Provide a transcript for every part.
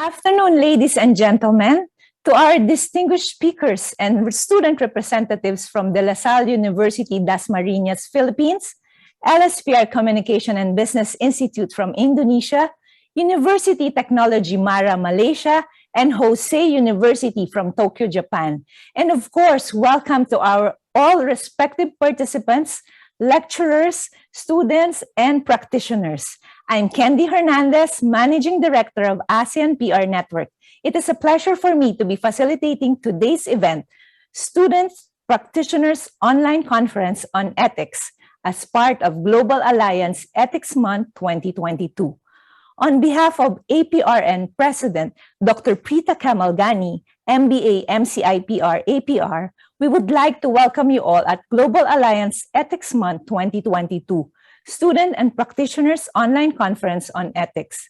afternoon, ladies and gentlemen. To our distinguished speakers and student representatives from De La Salle University, Dasmariñas, Philippines, LSPR Communication and Business Institute from Indonesia, University Technology Mara, Malaysia, and Hosei University from Tokyo, Japan. And of course, welcome to our all respective participants, lecturers, students, and practitioners. I'm Candy Hernandez, Managing Director of ASEAN PR Network. It is a pleasure for me to be facilitating today's event, Students Practitioners Online Conference on Ethics, as part of Global Alliance Ethics Month 2022. On behalf of APRN President Dr. Preeta Kamalgani, MBA, MCI-PR, APR, we would like to welcome you all at Global Alliance Ethics Month 2022, Student and Practitioners Online Conference on Ethics.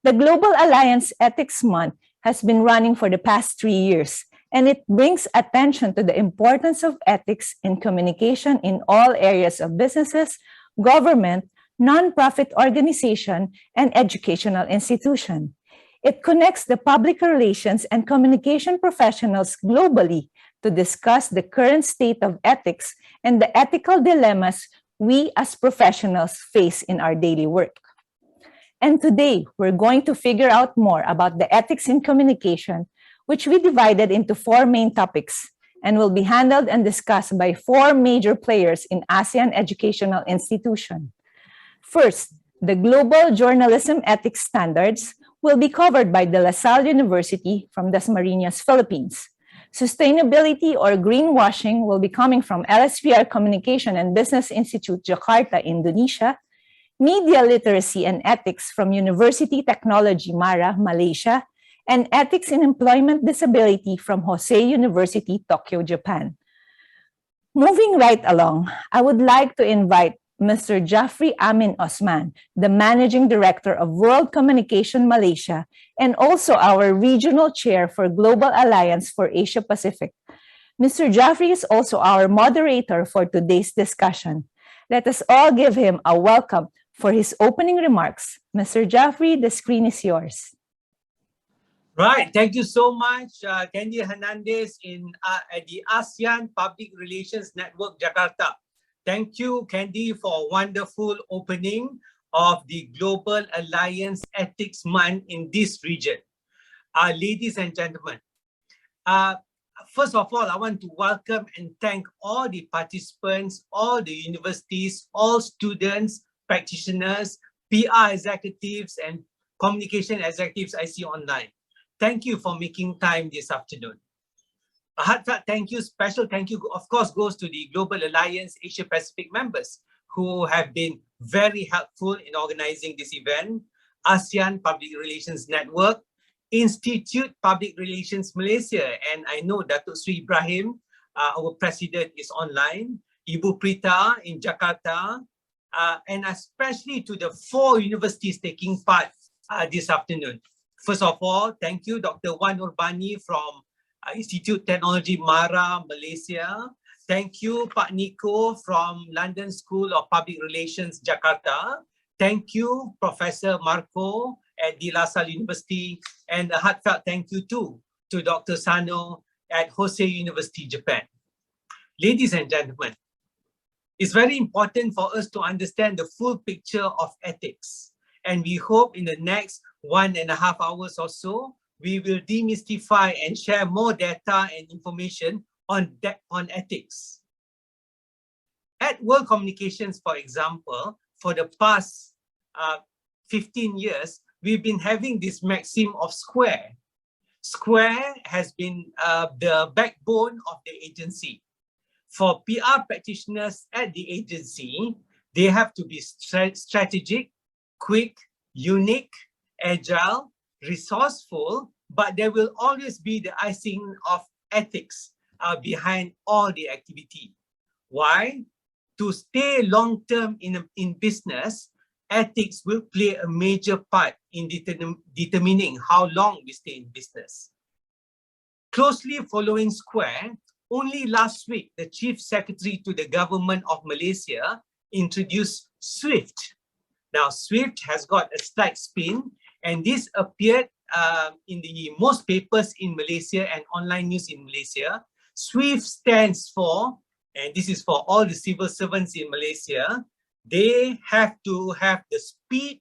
The Global Alliance Ethics Month has been running for the past 3 years, and it brings attention to the importance of ethics in communication in all areas of businesses, government, nonprofit organization, and educational institution. It connects the public relations and communication professionals globally to discuss the current state of ethics and the ethical dilemmas we as professionals face in our daily work. And today, we're going to figure out more about the ethics in communication, which we divided into 4 main topics and will be handled and discussed by 4 major players in ASEAN educational institution. First, the global journalism ethics standards will be covered by De La Salle University from Dasmariñas, Philippines. Sustainability or greenwashing will be coming from LSPR Communication and Business Institute, Jakarta, Indonesia. Media literacy and ethics from University Technology Mara, Malaysia, and ethics in employment disability from Hosei University, Tokyo, Japan. Moving right along, I would like to invite Mr. Jafri Amin Osman, the Managing Director of World Communication Malaysia, and also our Regional Chair for Global Alliance for Asia Pacific. Mr. Jafri is also our moderator for today's discussion. Let us all give him a welcome for his opening remarks. Mr. Jafri, the screen is yours. Right, thank you so much, Candy Hernandez at the ASEAN Public Relations Network, Jakarta. Thank you, Candy, for a wonderful opening of the Global Alliance Ethics Month in this region. Ladies and gentlemen, first of all, I want to welcome and thank all the participants, all the universities, all students, practitioners, PR executives, and communication executives I see online. Thank you for making time this afternoon. A heartfelt thank you, special thank you, of course, goes to the Global Alliance Asia Pacific members who have been very helpful in organizing this event, ASEAN Public Relations Network, Institute Public Relations Malaysia, and I know Datuk Sri Ibrahim, our president, is online, Ibu Preeta in Jakarta, and especially to the 4 universities taking part this afternoon. First of all, thank you, Dr. Wan Urbani from Institute Technology Mara, Malaysia. Thank you, Pak Nico from London School of Public Relations, Jakarta. Thank you, Professor Marco at De La Salle University. And a heartfelt thank you too to Dr. Sano at Hosei University, Japan. Ladies and gentlemen, it's very important for us to understand the full picture of ethics. And we hope in the next 1.5 hours or so, we will demystify and share more data and information on ethics. At World Communications, for example, for the past 15 years, we've been having this maxim of SQUARE. SQUARE has been the backbone of the agency. For PR practitioners at the agency, they have to be strategic, quick, unique, agile, resourceful, but there will always be the icing of ethics behind all the activity. Why? To stay long-term in business, ethics will play a major part in determining how long we stay in business. Closely following SQUARE, only last week, the Chief Secretary to the Government of Malaysia introduced SWIFT. Now, SWIFT has got a slight spin, and this appeared in the most papers in Malaysia and online news in Malaysia, SWIFT stands for, and this is for all the civil servants in Malaysia, they have to have the speed,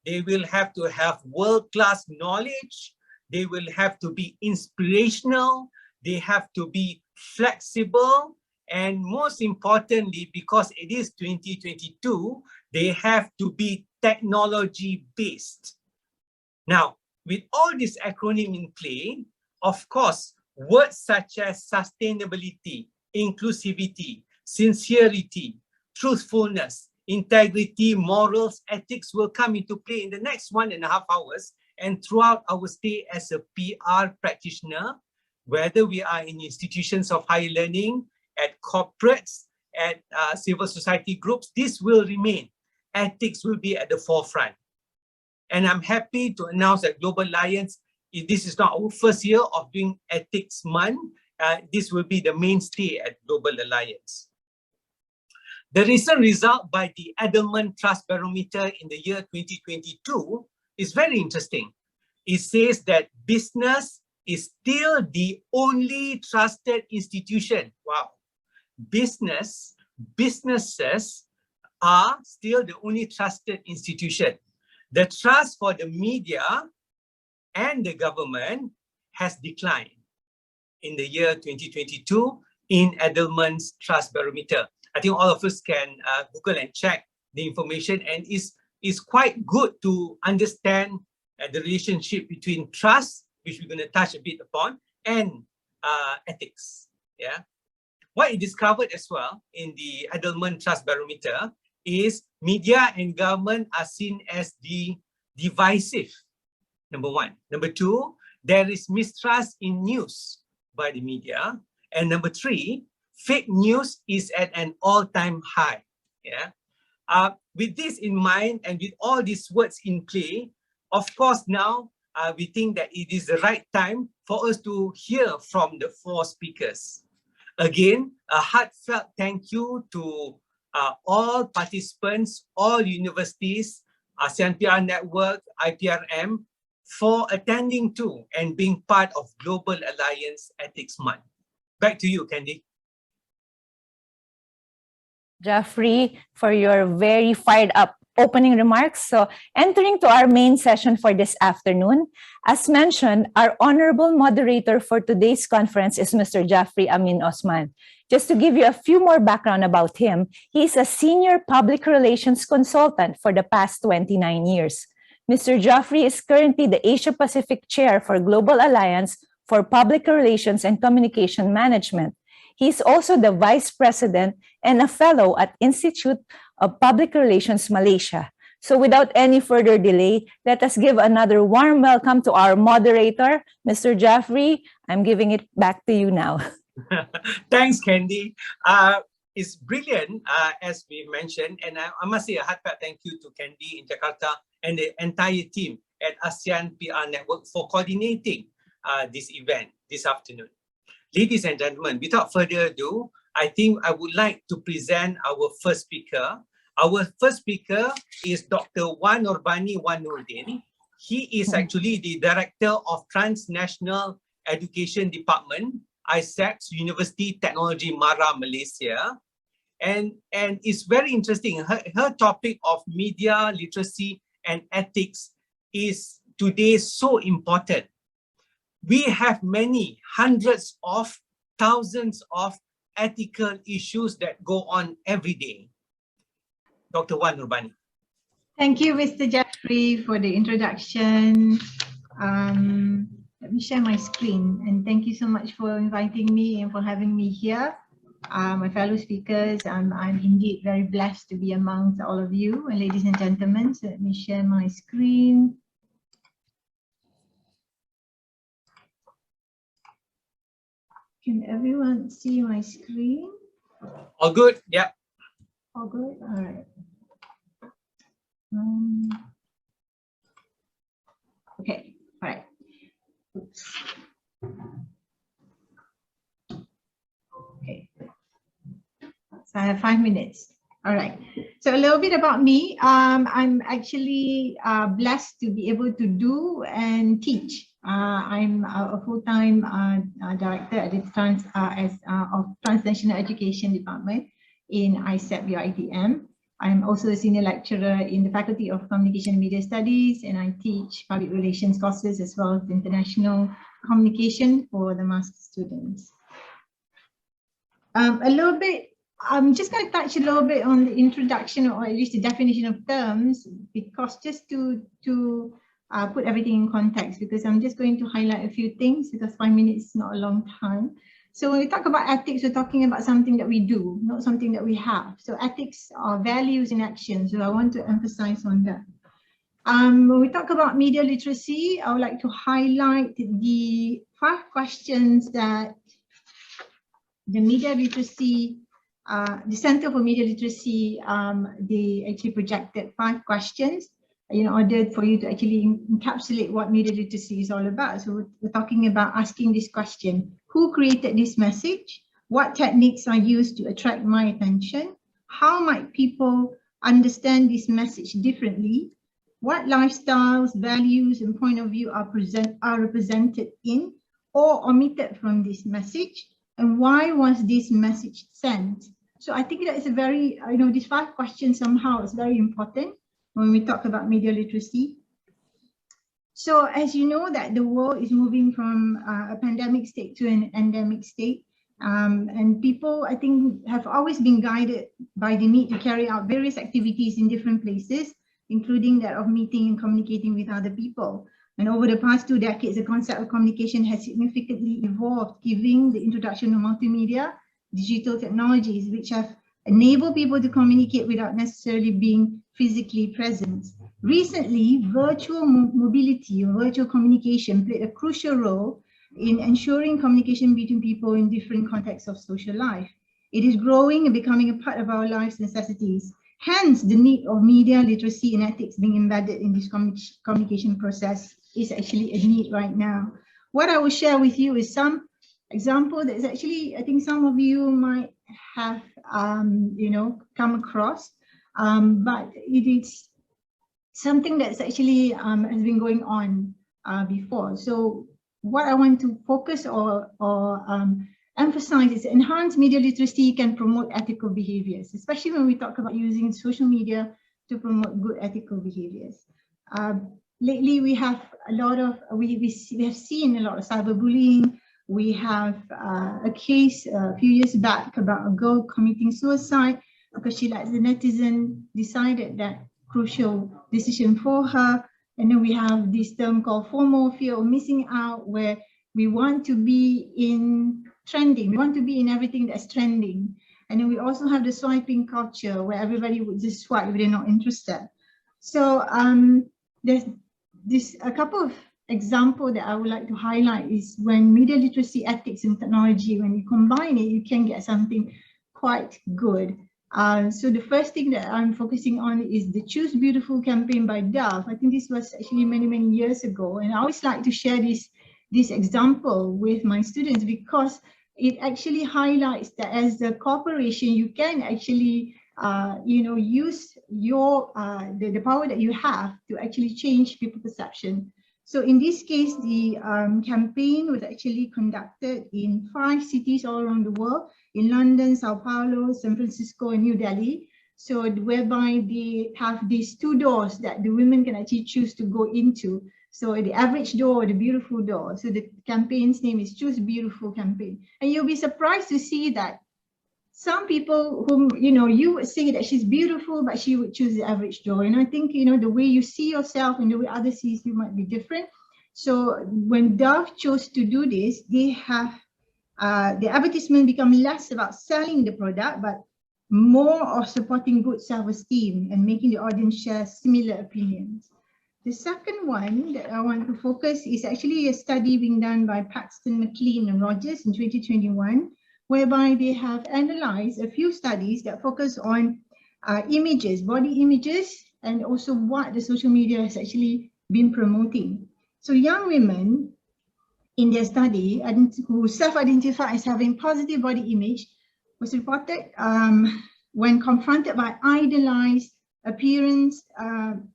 they will have to have world-class knowledge, they will have to be inspirational, they have to be flexible, and most importantly, because it is 2022, they have to be technology-based. Now, with all this acronym in play, of course, words such as sustainability, inclusivity, sincerity, truthfulness, integrity, morals, ethics will come into play in the next 1.5 hours and throughout our stay as a PR practitioner, whether we are in institutions of higher learning, at corporates, at civil society groups, this will remain. Ethics will be at the forefront. And I'm happy to announce that Global Alliance, this is not our first year of doing Ethics Month. This will be the mainstay at Global Alliance. The recent result by the Edelman Trust Barometer in the year 2022 is very interesting. It says that business is still the only trusted institution. Wow. Businesses are still the only trusted institution. The trust for the media and the government has declined in the year 2022 in Edelman's Trust Barometer. I think all of us can Google and check the information, and it's quite good to understand the relationship between trust, which we're going to touch a bit upon, and ethics. Yeah. What it discovered as well in the Edelman Trust Barometer is media and government are seen as the divisive, number one. Number two, there is mistrust in news by the media. And number three, fake news is at an all-time high. Yeah. With this in mind and with all these words in play, of course now we think that it is the right time for us to hear from the four speakers. Again, a heartfelt thank you to all participants, all universities, ASEAN PR Network, IPRM, for attending to and being part of Global Alliance Ethics Month. Back to you, Candy. Jeffrey, for your very fired up opening remarks. So entering to our main session for this afternoon, as mentioned, our honorable moderator for today's conference is Mr. Jeffrey Amin Osman. Just to give you a few more background about him, he is a senior public relations consultant for the past 29 years. Mr. Jeffrey is currently the Asia Pacific Chair for Global Alliance for Public Relations and Communication Management. He is also the Vice President and a Fellow at Institute of Public Relations Malaysia. So without any further delay, let us give another warm welcome to our moderator, Mr. Jeffrey. I'm giving it back to you now. Thanks, Candy. It's brilliant, as we mentioned, and I must say a heartfelt thank you to Candy in Jakarta and the entire team at ASEAN PR Network for coordinating this event this afternoon. Ladies and gentlemen, without further ado, I think I would like to present our first speaker. Our first speaker is Dr. Wan Nurbani Wan Nurdin. He is actually the Director of Transnational Education Department, ISEX, University Technology Mara, Malaysia. And it's very interesting. Her topic of media literacy and ethics is today so important. We have many hundreds of thousands of ethical issues that go on every day. Dr. Wan Nurbani. Thank you, Mr. Jeffrey, for the introduction. Let me share my screen, and thank you so much for inviting me and for having me here. My fellow speakers, I'm indeed very blessed to be amongst all of you, and ladies and gentlemen. So let me share my screen. Can everyone see my screen? All good? Yeah. All good? All right. Okay, all right. Oops. Okay. So I have 5 minutes. All right. So a little bit about me. I'm actually blessed to be able to do and teach. I'm a full-time director at the of Transnational Education Department in ISEP UiTM. I'm also a senior lecturer in the Faculty of Communication and Media Studies, and I teach public relations courses as well as international communication for the master's students. A little bit, I'm just going to touch a little bit on the introduction, or at least the definition of terms, because just to put everything in context, because I'm just going to highlight a few things, because 5 minutes is not a long time. So when we talk about ethics, we're talking about something that we do, not something that we have. So ethics are values in action. So I want to emphasize on that. When we talk about media literacy, I would like to highlight the 5 questions that the media literacy, the Center for Media Literacy, they actually projected 5 questions in order for you to actually encapsulate what media literacy is all about. So we're talking about asking this question: who created this message? What techniques are used to attract my attention? How might people understand this message differently? What lifestyles, values, and point of view are represented in or omitted from this message? And why was this message sent? So I think that is a very, these 5 questions somehow is very important when we talk about media literacy. So as you know that the world is moving from a pandemic state to an endemic state, and people, I think, have always been guided by the need to carry out various activities in different places, including that of meeting and communicating with other people. And over the past 2 decades, the concept of communication has significantly evolved, giving the introduction of multimedia, digital technologies, which have enabled people to communicate without necessarily being physically present. Recently, virtual mobility or virtual communication played a crucial role in ensuring communication between people in different contexts of social life. It is growing and becoming a part of our lives' necessities. Hence, the need of media literacy and ethics being embedded in this communication process is actually a need right now. What I will share with you is some example that is actually, I think some of you might have, come across, but it is something that's actually has been going on before. So what I want to focus or emphasize is enhanced media literacy can promote ethical behaviors, especially when we talk about using social media to promote good ethical behaviors. Lately, we have a lot of, we have seen a lot of cyberbullying. We have a case a few years back about a girl committing suicide because she, like the netizen, decided that crucial decision for her. And then we have this term called FOMO, fear of missing out, where we want to be in trending. We want to be in everything that's trending. And then we also have the swiping culture where everybody would just swipe if they're not interested. So there's a couple of examples that I would like to highlight is when media literacy, ethics, and technology, when you combine it, you can get something quite good. So the first thing that I'm focusing on is the Choose Beautiful campaign by Dove. I think this was actually many, many years ago. And I always like to share this example with my students because it actually highlights that as a corporation, you can actually use your the power that you have to actually change people's perception. So in this case, the campaign was actually conducted in 5 cities all around the world, in London, Sao Paulo, San Francisco, and New Delhi. So whereby they have these 2 doors that the women can actually choose to go into. So the average door or the beautiful door. So the campaign's name is Choose Beautiful campaign. And you'll be surprised to see that some people whom, you would say that she's beautiful, but she would choose the average door. And I think, the way you see yourself and the way others see you might be different. So when Dove chose to do this, they have the advertisement become less about selling the product, but more of supporting good self-esteem and making the audience share similar opinions. The second one that I want to focus is actually a study being done by Paxton, McLean, and Rogers in 2021, whereby they have analyzed a few studies that focus on images, body images, and also what the social media has actually been promoting. So young women in their study who self-identify as having positive body image was reported when confronted by idolized appearance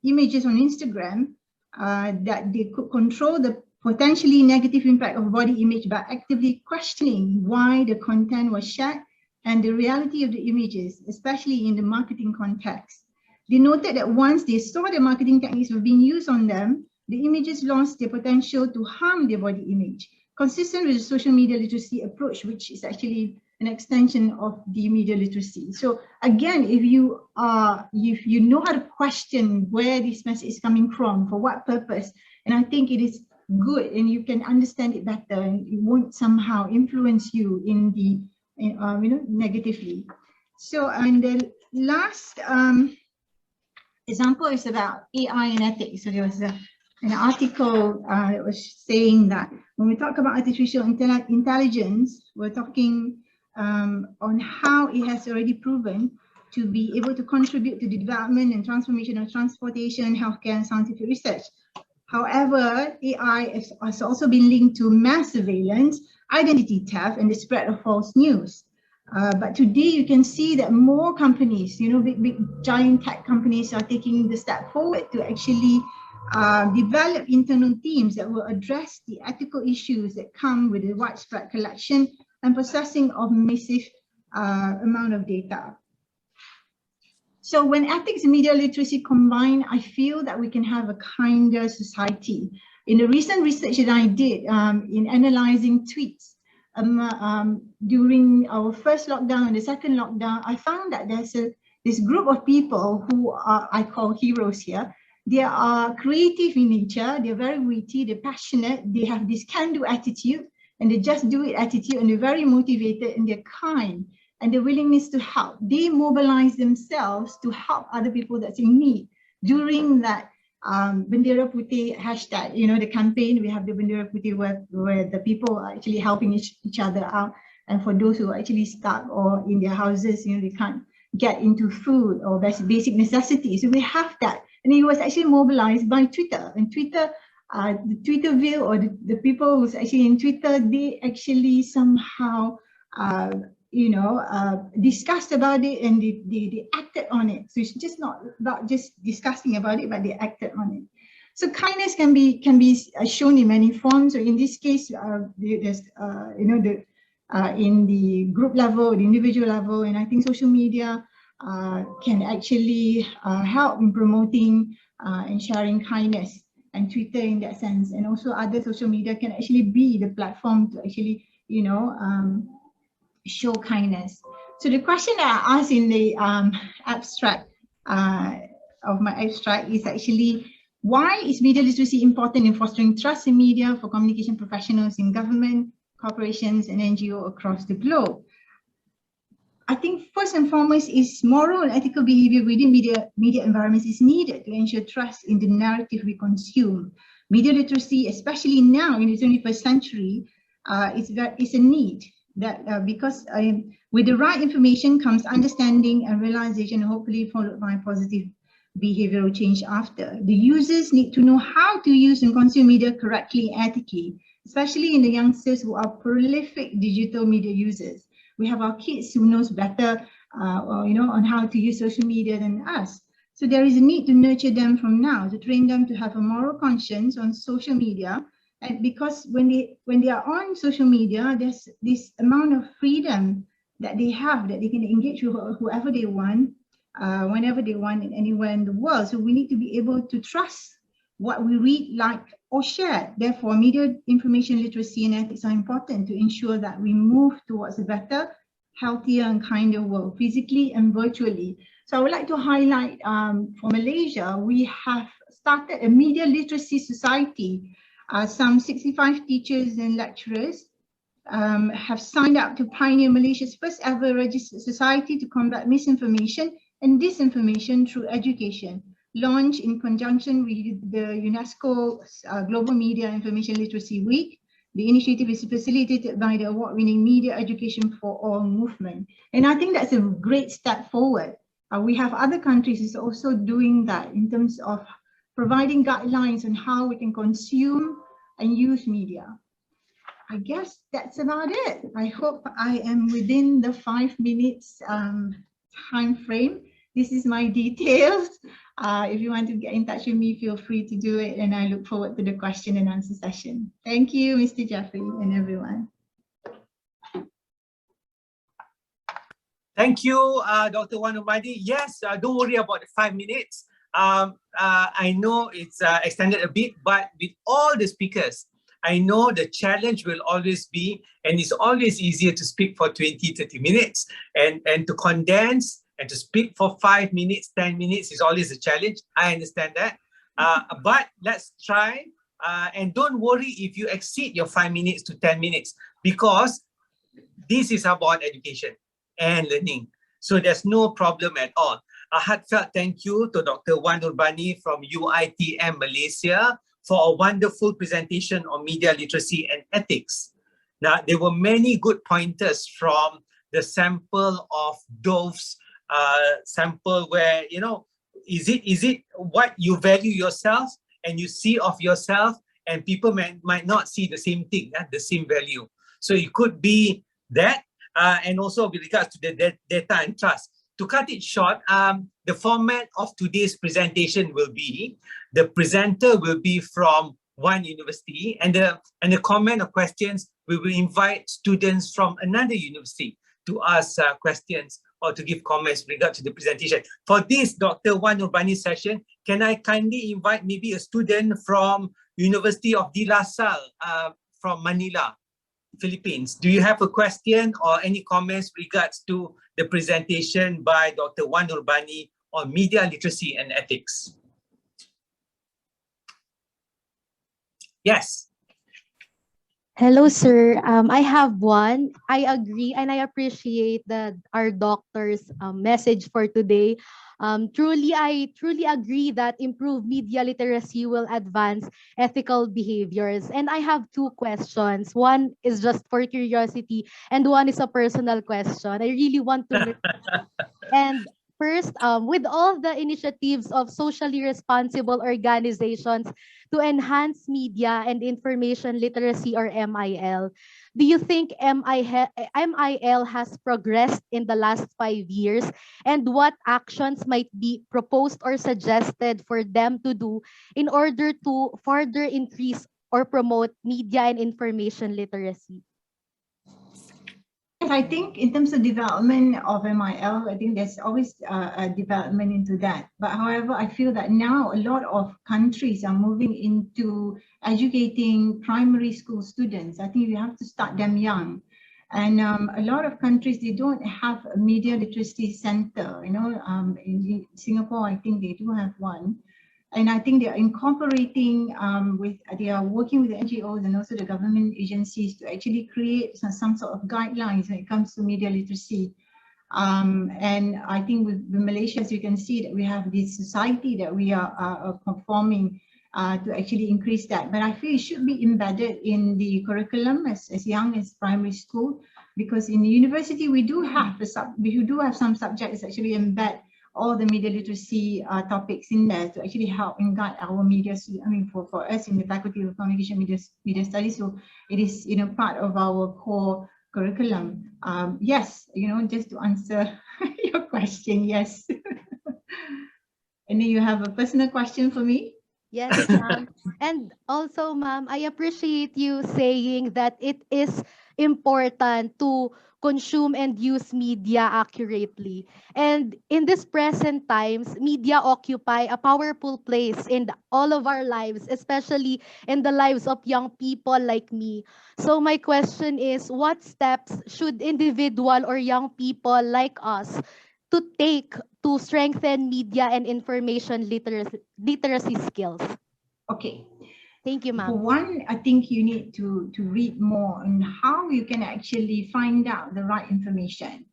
images on Instagram, that they could control the potentially negative impact of body image by actively questioning why the content was shared and the reality of the images, especially in the marketing context. They noted that once they saw the marketing techniques were being used on them, the images lost their potential to harm their body image, consistent with the social media literacy approach, which is actually an extension of the media literacy. So again, if you know how to question where this message is coming from, for what purpose, and I think it is good, and you can understand it better, and it won't somehow influence you in the negatively. So, and the last example is about AI and ethics. So there was an article that was saying that when we talk about artificial intelligence, we're talking on how it has already proven to be able to contribute to the development and transformation of transportation, healthcare, and scientific research. However, AI has also been linked to mass surveillance, identity theft, and the spread of false news. But today you can see that more companies, big giant tech companies are taking the step forward to actually develop internal teams that will address the ethical issues that come with the widespread collection and processing of massive amount of data. So when ethics and media literacy combine, I feel that we can have a kinder society. In the recent research that I did in analyzing tweets during our first lockdown and the second lockdown, I found that there's this group of people who are, I call heroes here. They are creative in nature, they're very witty, they're passionate, they have this can-do attitude, and they just do it attitude, and they're very motivated, and they're kind, and the willingness to help. They mobilize themselves to help other people that's in need. During that Bendera Putih hashtag, the campaign, we have the Bendera Putih where the people are actually helping each other out. And for those who are actually stuck or in their houses, they can't get into food or basic necessities. So we have that. And it was actually mobilized by Twitter. And Twitter, the Twitterville, or the people who's actually in Twitter, they actually somehow discussed about it, and they acted on it. So it's just not about just discussing about it, but they acted on it. So kindness can be shown in many forms. So in this case, there's in the group level, the individual level, and I think social media can actually help in promoting and sharing kindness, and Twitter in that sense, and also other social media can actually be the platform to actually show kindness. So the question that I asked in the abstract of my abstract is actually, why is media literacy important in fostering trust in media for communication professionals in government, corporations, and NGO across the globe? I think first and foremost is moral and ethical behavior within media environments is needed to ensure trust in the narrative we consume. Media literacy, especially now in the 21st century, is a need. That because with the right information comes understanding and realization, hopefully followed by positive behavioral change after. The users need to know how to use and consume media correctly and ethically, especially in the youngsters who are prolific digital media users. We have our kids who knows better on how to use social media than us. So there is a need to nurture them from now, to train them to have a moral conscience on social media. And because when they are on social media, there's this amount of freedom that they have, that they can engage with whoever they want, whenever they want, and anywhere in the world. So we need to be able to trust what we read, like, or share. Therefore, media information literacy and ethics are important to ensure that we move towards a better, healthier, and kinder world, physically and virtually. So I would like to highlight for Malaysia, we have started a media literacy society. Some 65 teachers and lecturers have signed up to pioneer Malaysia's first ever registered society to combat misinformation and disinformation through education, launched in conjunction with the UNESCO Global Media Information Literacy Week. The initiative is facilitated by the award-winning Media Education for All movement. And I think that's a great step forward. We have other countries is also doing that in terms of providing guidelines on how we can consume and use media. I guess that's about it. I hope I am within the 5 minutes time frame. This is my details. If you want to get in touch with me, feel free to do it, and I look forward to the question and answer session. Thank you, Mr. Jeffrey, and everyone. Thank you, Dr. Wanubadi. Yes, don't worry about the 5 minutes. I know it's extended a bit, but with all the speakers, I know the challenge will always be, and it's always easier to speak for 20, 30 minutes, and to condense and to speak for 5 minutes, 10 minutes is always a challenge. I understand that. But let's try. And don't worry if you exceed your 5 minutes to 10 minutes, because this is about education and learning. So there's no problem at all. A heartfelt thank you to Dr. Wan Nurbani from UITM Malaysia for a wonderful presentation on media literacy and ethics. Now, there were many good pointers from the sample of Dove's sample where, you know, is it what you value yourself and you see of yourself, and people might not see the same thing, the same value. So it could be that, and also with regards to the data and trust. To cut it short, the format of today's presentation will be, the presenter will be from one university, and the comment or questions, we will invite students from another university to ask questions or to give comments with regard to the presentation. For this Dr. Wan Nurbani session, can I kindly invite maybe a student from University of De La Salle from Manila, Philippines? Do you have a question or any comments regards to the presentation by Dr. Wan Nurbani on media literacy and ethics? Yes. Hello, sir. I have one. I agree and I appreciate our doctor's message for today. I truly agree that improved media literacy will advance ethical behaviors. And I have two questions. One is just for curiosity, and one is a personal question. I really want to learn. And first, with all the initiatives of socially responsible organizations to enhance media and information literacy, or MIL, do you think MIL has progressed in the last 5 years? And what actions might be proposed or suggested for them to do in order to further increase or promote media and information literacy? I think in terms of development of MIL, I think there's always a development into that. But however, I feel that now a lot of countries are moving into educating primary school students. I think you have to start them young. And a lot of countries, they don't have a media literacy center. You know, in Singapore, I think they do have one. And I think they are incorporating they are working with the NGOs and also the government agencies to actually create some sort of guidelines when it comes to media literacy. And I think with Malaysia, as you can see, that we have this society that we are performing to actually increase that. But I feel it should be embedded in the curriculum as young as primary school, because in the university, we do have some subjects that actually embed all the media literacy topics in there to actually help and guide our media. I mean, for us in the Faculty of Communication Media Studies, so it is, you know, part of our core curriculum. Yes, you know, just to answer your question, yes. And then you have a personal question for me? Yes, ma'am. And also, ma'am, I appreciate you saying that it is important to consume and use media accurately. And in this present times, media occupy a powerful place in all of our lives, especially in the lives of young people like me. So my question is, what steps should individual or young people like us to take to strengthen media and information literacy skills? Okay. Thank you, For ma'am. one, I think you need to read more on how you can actually find out the right information.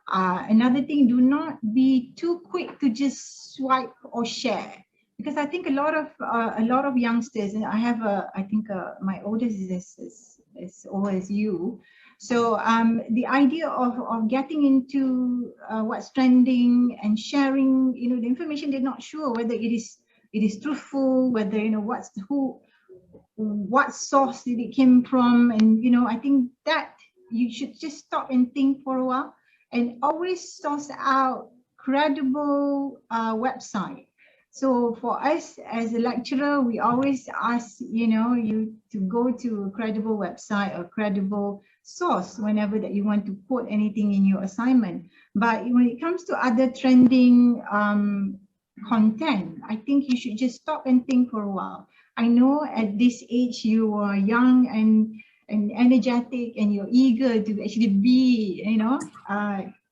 Another thing, do not be too quick to just swipe or share, because I think a lot of youngsters, and I think my oldest is as old as you. So the idea of getting into what's trending and sharing, you know, the information, they're not sure whether it is truthful, whether, you know, what source did it came from. And, you know, I think that you should just stop and think for a while and always source out credible website. So for us as a lecturer, we always ask, you to go to a credible website or credible source whenever that you want to quote anything in your assignment. But when it comes to other trending content, I think you should just stop and think for a while. I know at this age you are young and energetic and you're eager to actually be,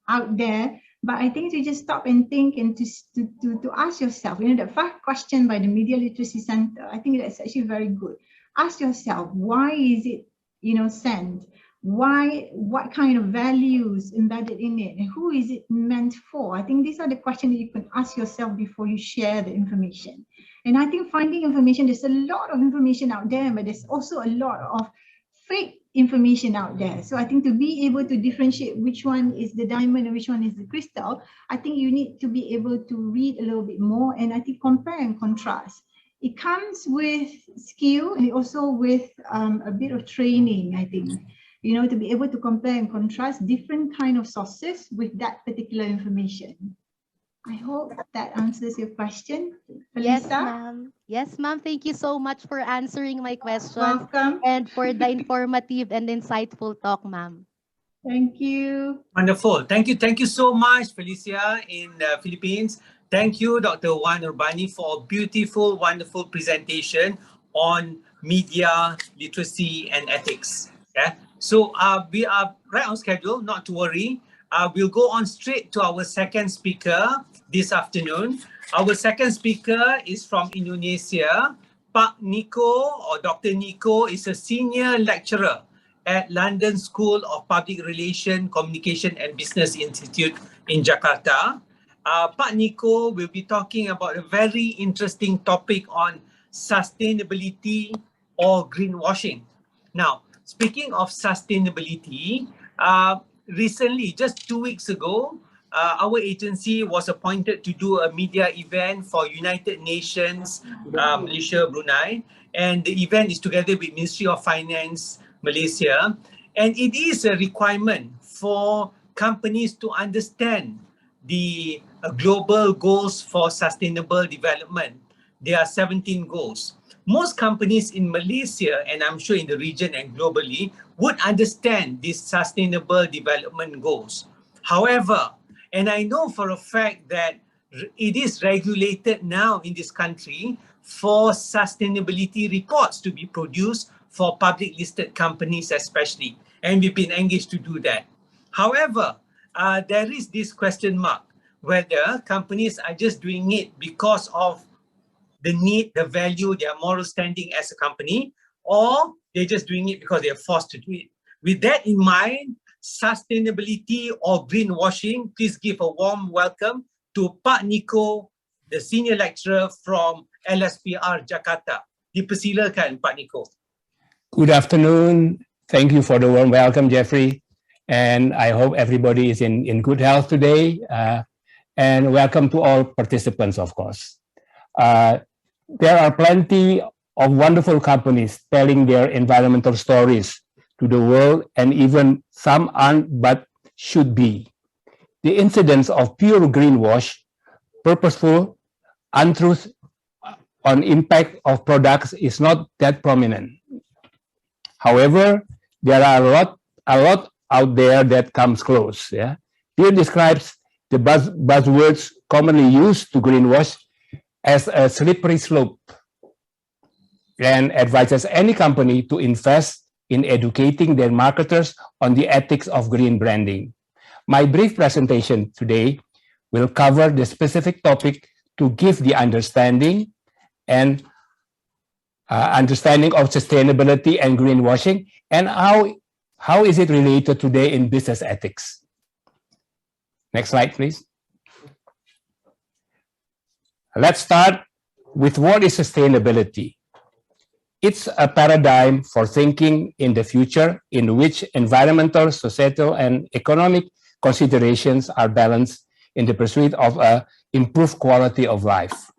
out there. But I think to just stop and think and to ask yourself, the first question by the Media Literacy Center, I think that's actually very good. Ask yourself, why is it, sent? Why, what kind of values embedded in it, and who is it meant for? I think these are the questions that you can ask yourself before you share the information. And I think finding information, there's a lot of information out there, but there's also a lot of fake information out there. So I think to be able to differentiate which one is the diamond and which one is the crystal, I think you need to be able to read a little bit more, and I think compare and contrast. It comes with skill and also with a bit of training, I think, to be able to compare and contrast different kind of sources with that particular information. I hope that answers your question, Yes, Felisa. ma'am. Yes, ma'am. Thank you so much for answering my questions Welcome. and for the informative and insightful talk, ma'am. Thank you. Wonderful. Thank you so much, Felicia in the Philippines. Thank you, Dr. Wan Urbani, for a beautiful, wonderful presentation on media literacy and ethics. Yeah. So we are right on schedule, not to worry. We'll go on straight to our second speaker this afternoon. Our second speaker is from Indonesia. Pak Nico, or Dr. Nico, is a senior lecturer at London School of Public Relations, Communication and Business Institute in Jakarta. Pak Nico will be talking about a very interesting topic on sustainability or greenwashing. Now, speaking of sustainability, recently, just 2 weeks ago, our agency was appointed to do a media event for United Nations, Malaysia, Brunei, and the event is together with Ministry of Finance, Malaysia, and it is a requirement for companies to understand the global goals for sustainable development. There are 17 goals. Most companies in Malaysia, and I'm sure in the region and globally, would understand these sustainable development goals. However, and I know for a fact that it is regulated now in this country for sustainability reports to be produced for public listed companies especially, and we've been engaged to do that. However, there is this question mark whether companies are just doing it because of the need, the value, their moral standing as a company, or they're just doing it because they're forced to do it. With that in mind, sustainability or greenwashing, please give a warm welcome to Pak Nico, the senior lecturer from LSPR Jakarta. Dipersilakan, Pak Nico. Good afternoon. Thank you for the warm welcome, Jeffrey. And I hope everybody is in good health today. And welcome to all participants, of course. There are plenty of wonderful companies telling their environmental stories to the world, and even some aren't but should be. The incidence of pure greenwash, purposeful untruth on impact of products is not that prominent. However, there are a lot out there that comes close. Yeah? Here describes the buzzwords commonly used to greenwash as a slippery slope, and advises any company to invest in educating their marketers on the ethics of green branding. My brief presentation today will cover the specific topic to give the understanding of sustainability and greenwashing, and how is it related today in business ethics. Next slide, please. Let's start with what is sustainability. It's a paradigm for thinking in the future in which environmental, societal, and economic considerations are balanced in the pursuit of an improved quality of life.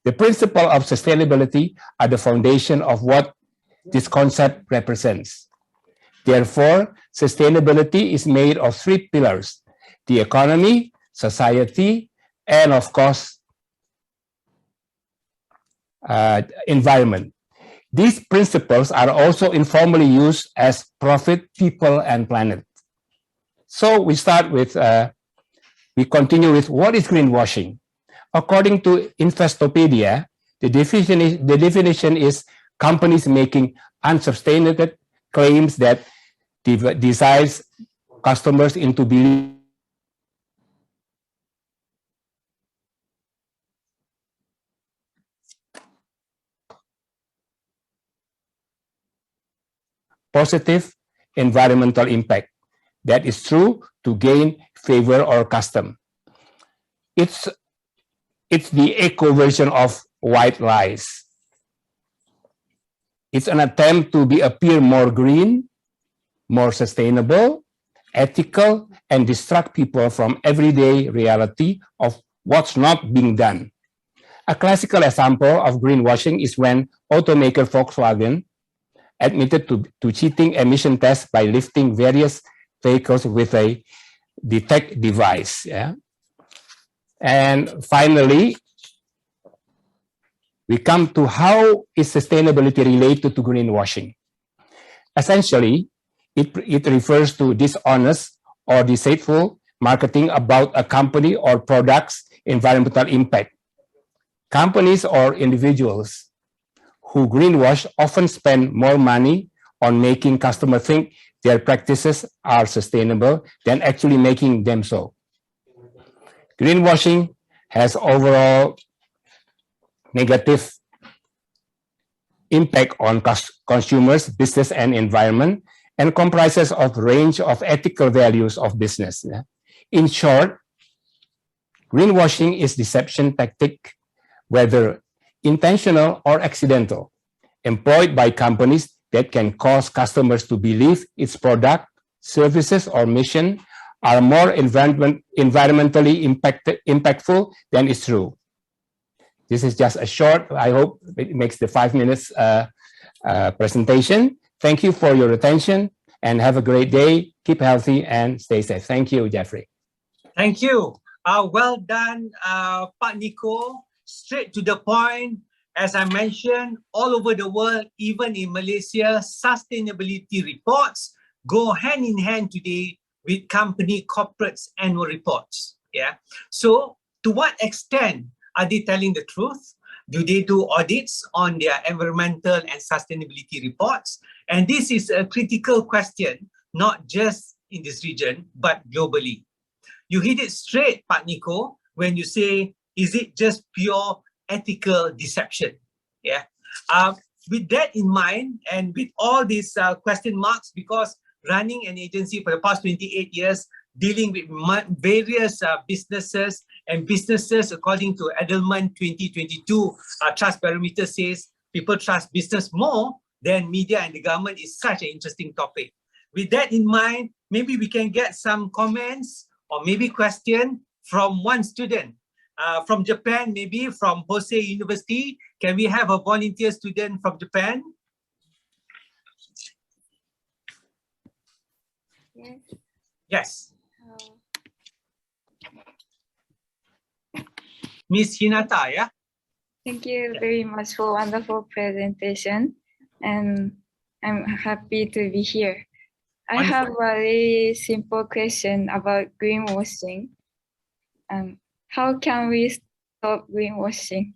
The principles of sustainability are the foundation of what this concept represents. Therefore, sustainability is made of three pillars: the economy, society, and of course, environment. These principles are also informally used as profit, people, and planet. So we start with, we continue with what is greenwashing? According to Investopedia, the definition is companies making unsubstantiated claims that deceive customers into believing positive environmental impact that is true to gain favor or custom. It's the eco version of white lies. It's an attempt to appear more green, more sustainable, ethical, and distract people from everyday reality of what's not being done. A classical example of greenwashing is when automaker Volkswagen admitted to cheating emission tests by lifting various vehicles with a detect device. Yeah? And finally, we come to how is sustainability related to greenwashing. Essentially, it refers to dishonest or deceitful marketing about a company or product's environmental impact. Companies or individuals who greenwash often spend more money on making customers think their practices are sustainable than actually making them so. Greenwashing has overall negative impact on consumers, business, and environment, and comprises of range of ethical values of business. In short, greenwashing is deception tactic, whether intentional or accidental, employed by companies that can cause customers to believe its product, services, or mission are more environmentally impactful than is true. This is just a short, I hope it makes the 5 minutes presentation. Thank you for your attention and have a great day. Keep healthy and stay safe. Thank you, Jeffrey. Thank you. Well done, Pak Nico. Straight to the point. As I mentioned, all over the world, even in Malaysia, sustainability reports go hand in hand today with company corporates' annual reports. Yeah. So to what extent are they telling the truth? Do they do audits on their environmental and sustainability reports? And this is a critical question, not just in this region, but globally. You hit it straight, Pak Nico, when you say, is it just pure ethical deception? Yeah. With that in mind, and with all these question marks, because running an agency for the past 28 years, dealing with various businesses, and businesses, according to Edelman 2022 trust parameter says, people trust business more than media and the government is such an interesting topic. With that in mind, maybe we can get some comments or maybe question from one student. From Japan, maybe from Hosei University. Can we have a volunteer student from Japan? Yes. Yes. Miss Hinata, yeah? Thank you very much for wonderful presentation, and I'm happy to be here. I have a very simple question about greenwashing. How can we stop greenwashing?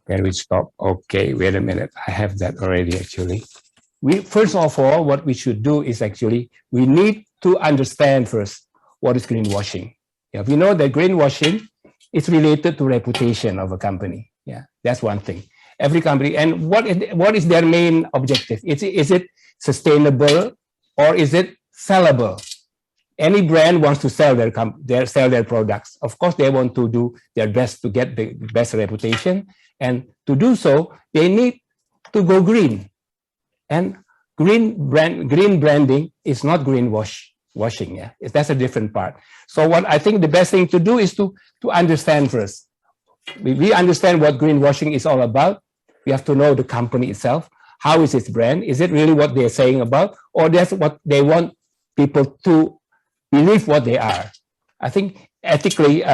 Can we stop? Okay, wait a minute. I have that already, actually. First of all, what we should do is actually, we need to understand first what is greenwashing. Yeah, we know that greenwashing is related to reputation of a company. Yeah, that's one thing. Every company, and what is their main objective? Is it sustainable or is it sellable? Any brand wants to sell their products. Of course, they want to do their best to get the best reputation, and to do so, they need to go green. And green branding is not greenwashing. Yeah, that's a different part. So what I think the best thing to do is to understand first. We understand what greenwashing is all about. We have to know the company itself. How is its brand? Is it really what they're saying about, or that's what they want people to believe what they are? I think ethically,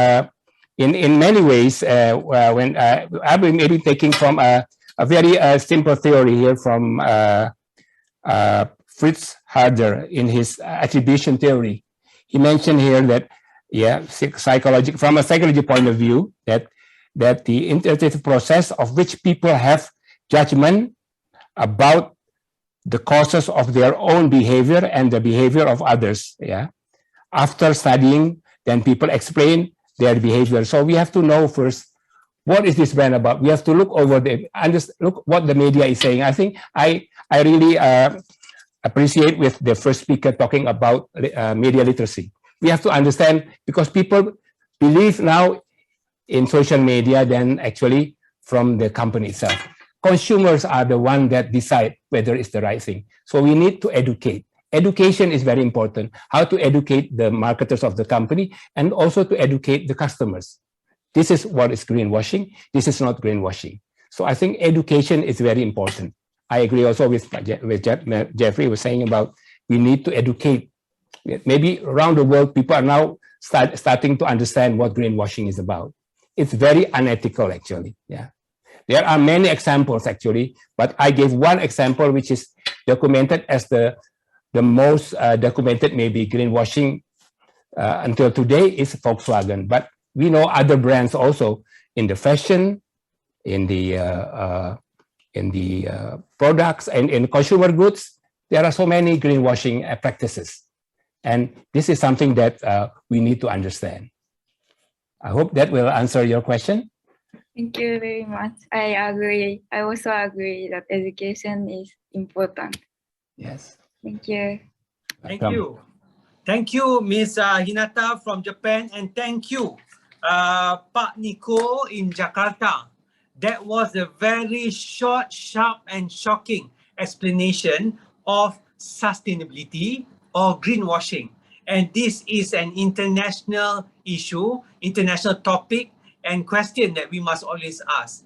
in many ways, when I've been maybe taking from a very simple theory here from Fritz Harder in his attribution theory. He mentioned here that, from a psychology point of view, that the interpretive process of which people have judgment about the causes of their own behavior and the behavior of others. After studying, then people explain their behavior. So we have to know first, what is this brand about? We have to look over look what the media is saying. I think I really appreciate with the first speaker talking about media literacy. We have to understand, because people believe now in social media than actually from the company itself. Consumers are the one that decide whether it's the right thing. So we need to educate. Education is very important. How to educate the marketers of the company and also to educate the customers. This is what is greenwashing. This is not greenwashing. So I think education is very important. I agree also with Jeffrey was saying about we need to educate. Maybe around the world, people are now starting to understand what greenwashing is about. It's very unethical, actually. There are many examples, actually, but I gave one example which is documented as the most documented maybe greenwashing until today is Volkswagen. But we know other brands also in the fashion, in the products, and in consumer goods. There are so many greenwashing practices. And this is something that we need to understand. I hope that will answer your question. Thank you very much. I agree. I also agree that education is important. Yes. Thank you. Thank you. Thank you, Ms. Hinata from Japan, and thank you, Pak Niko in Jakarta. That was a very short, sharp, and shocking explanation of sustainability or greenwashing. And this is an international issue, international topic, and question that we must always ask.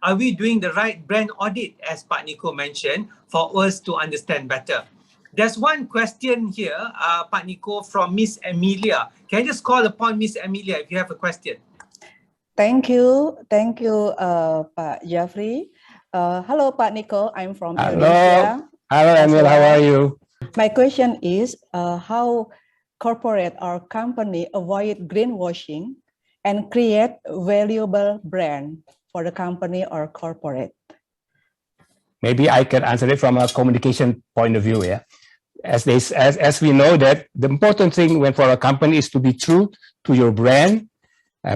Are we doing the right brand audit, as Pak Niko mentioned, for us to understand better? There's one question here, Pak Niko, from Miss Amelia. Can I just call upon Miss Amelia if you have a question? Thank you, Pak Jeffrey. Hello, Pak Niko. I'm from Indonesia. Hello, Emil. How are you? My question is, how corporate or company avoid greenwashing and create valuable brand for the company or corporate? Maybe I can answer it from a communication point of view. As we know that the important thing for a company is to be true to your brand,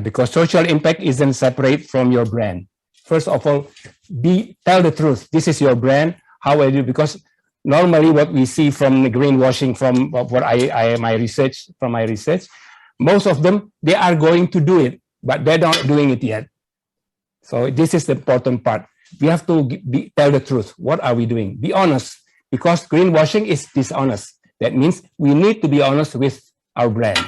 because social impact isn't separate from your brand. First of all, tell the truth. This is your brand. How are you? Because normally what we see from the greenwashing, from what my research, most of them, they are going to do it, but they're not doing it yet. So this is the important part. We have to tell the truth. What are we doing? Be honest, because greenwashing is dishonest. That means we need to be honest with our brand.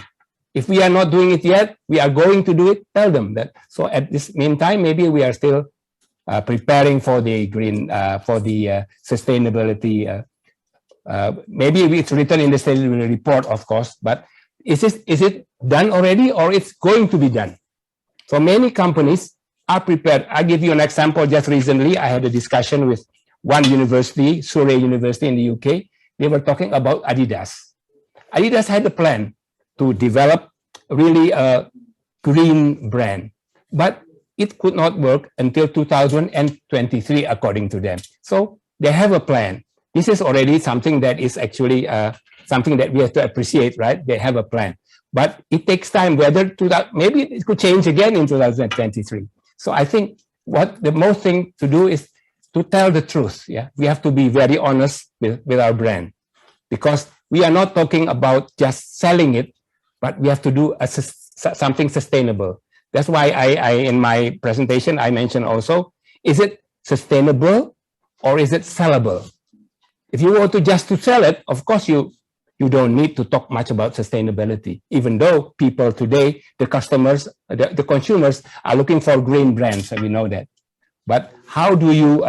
If we are not doing it yet, we are going to do it. Tell them that. So at this meantime, maybe we are still preparing for the sustainability. Maybe it's written in the sustainability report, of course. But is it done already, or it's going to be done? So many companies are prepared. I give you an example. Just recently, I had a discussion with one university, Surrey University in the UK. They were talking about Adidas. Adidas had a plan to develop really a green brand, but it could not work until 2023, according to them. So they have a plan. This is already something that is actually something that we have to appreciate, right? They have a plan, but it takes time. Maybe it could change again in 2023. So I think what the most thing to do is to tell the truth. We have to be very honest with our brand, because we are not talking about just selling it, but we have to do something sustainable. That's why I in my presentation, I mentioned also, is it sustainable or is it sellable? If you want to just to sell it, of course, you don't need to talk much about sustainability, even though people today, the customers, the consumers are looking for green brands, and we know that. But how do you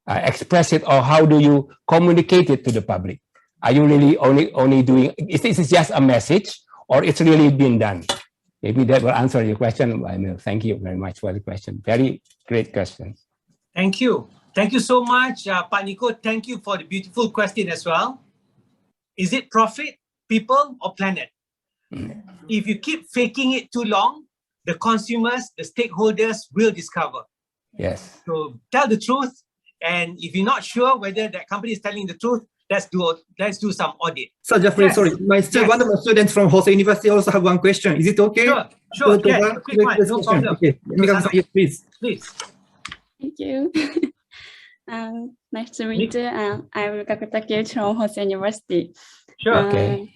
express it, or how do you communicate it to the public? Are you really only doing, is this just a message, or it's really been done? Maybe that will answer your question. Thank you very much for the question. Very great question. Thank you. Thank you so much, Pak Nico. Thank you for the beautiful question as well. Is it profit, people, or planet? If you keep faking it too long, the consumers, the stakeholders will discover. Yes. So tell the truth. And if you're not sure whether that company is telling the truth, let's do some audit. So Jeffrey, Yes. sorry, one of my students from Hosei University also have one question. Is it okay? Sure. Yes, a quick one, no problem. Okay, Mikako, yes, please. Please. Thank you. Nice to meet you. I'm Mikako Takeuchi from Hosei University. Sure. Okay.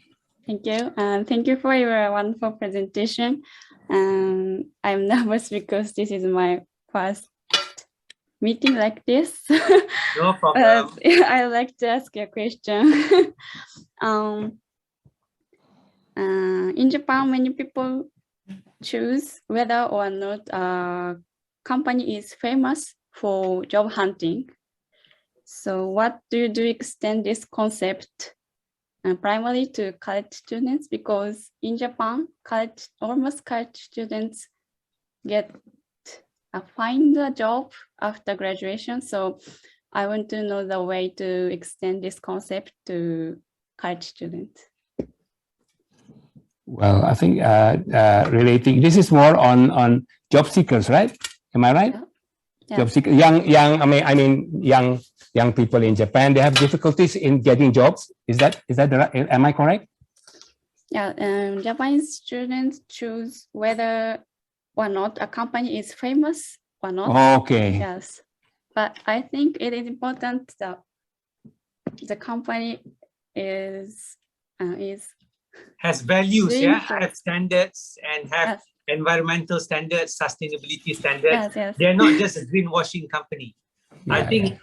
Thank you. Thank you for your wonderful presentation. I'm nervous because this is my first meeting like this. No problem. I'd like to ask you a question. In Japan, many people choose whether or not a company is famous for job hunting. So what do you do to extend this concept primarily to college students? Because in Japan, almost college students find a job after graduation. So I want to know the way to extend this concept to college students. Well, I think relating, this is more on job seekers, right? Am I right? Yeah. Job seekers, young people in Japan, they have difficulties in getting jobs. Is that right? Am I correct? Yeah, Japanese students choose whether or not a company is famous or not. Okay. Yes, but I think it is important that the company has values, Green yeah, first. have standards and have Yes. environmental standards, sustainability standards. Yes. They're not just a greenwashing company. I think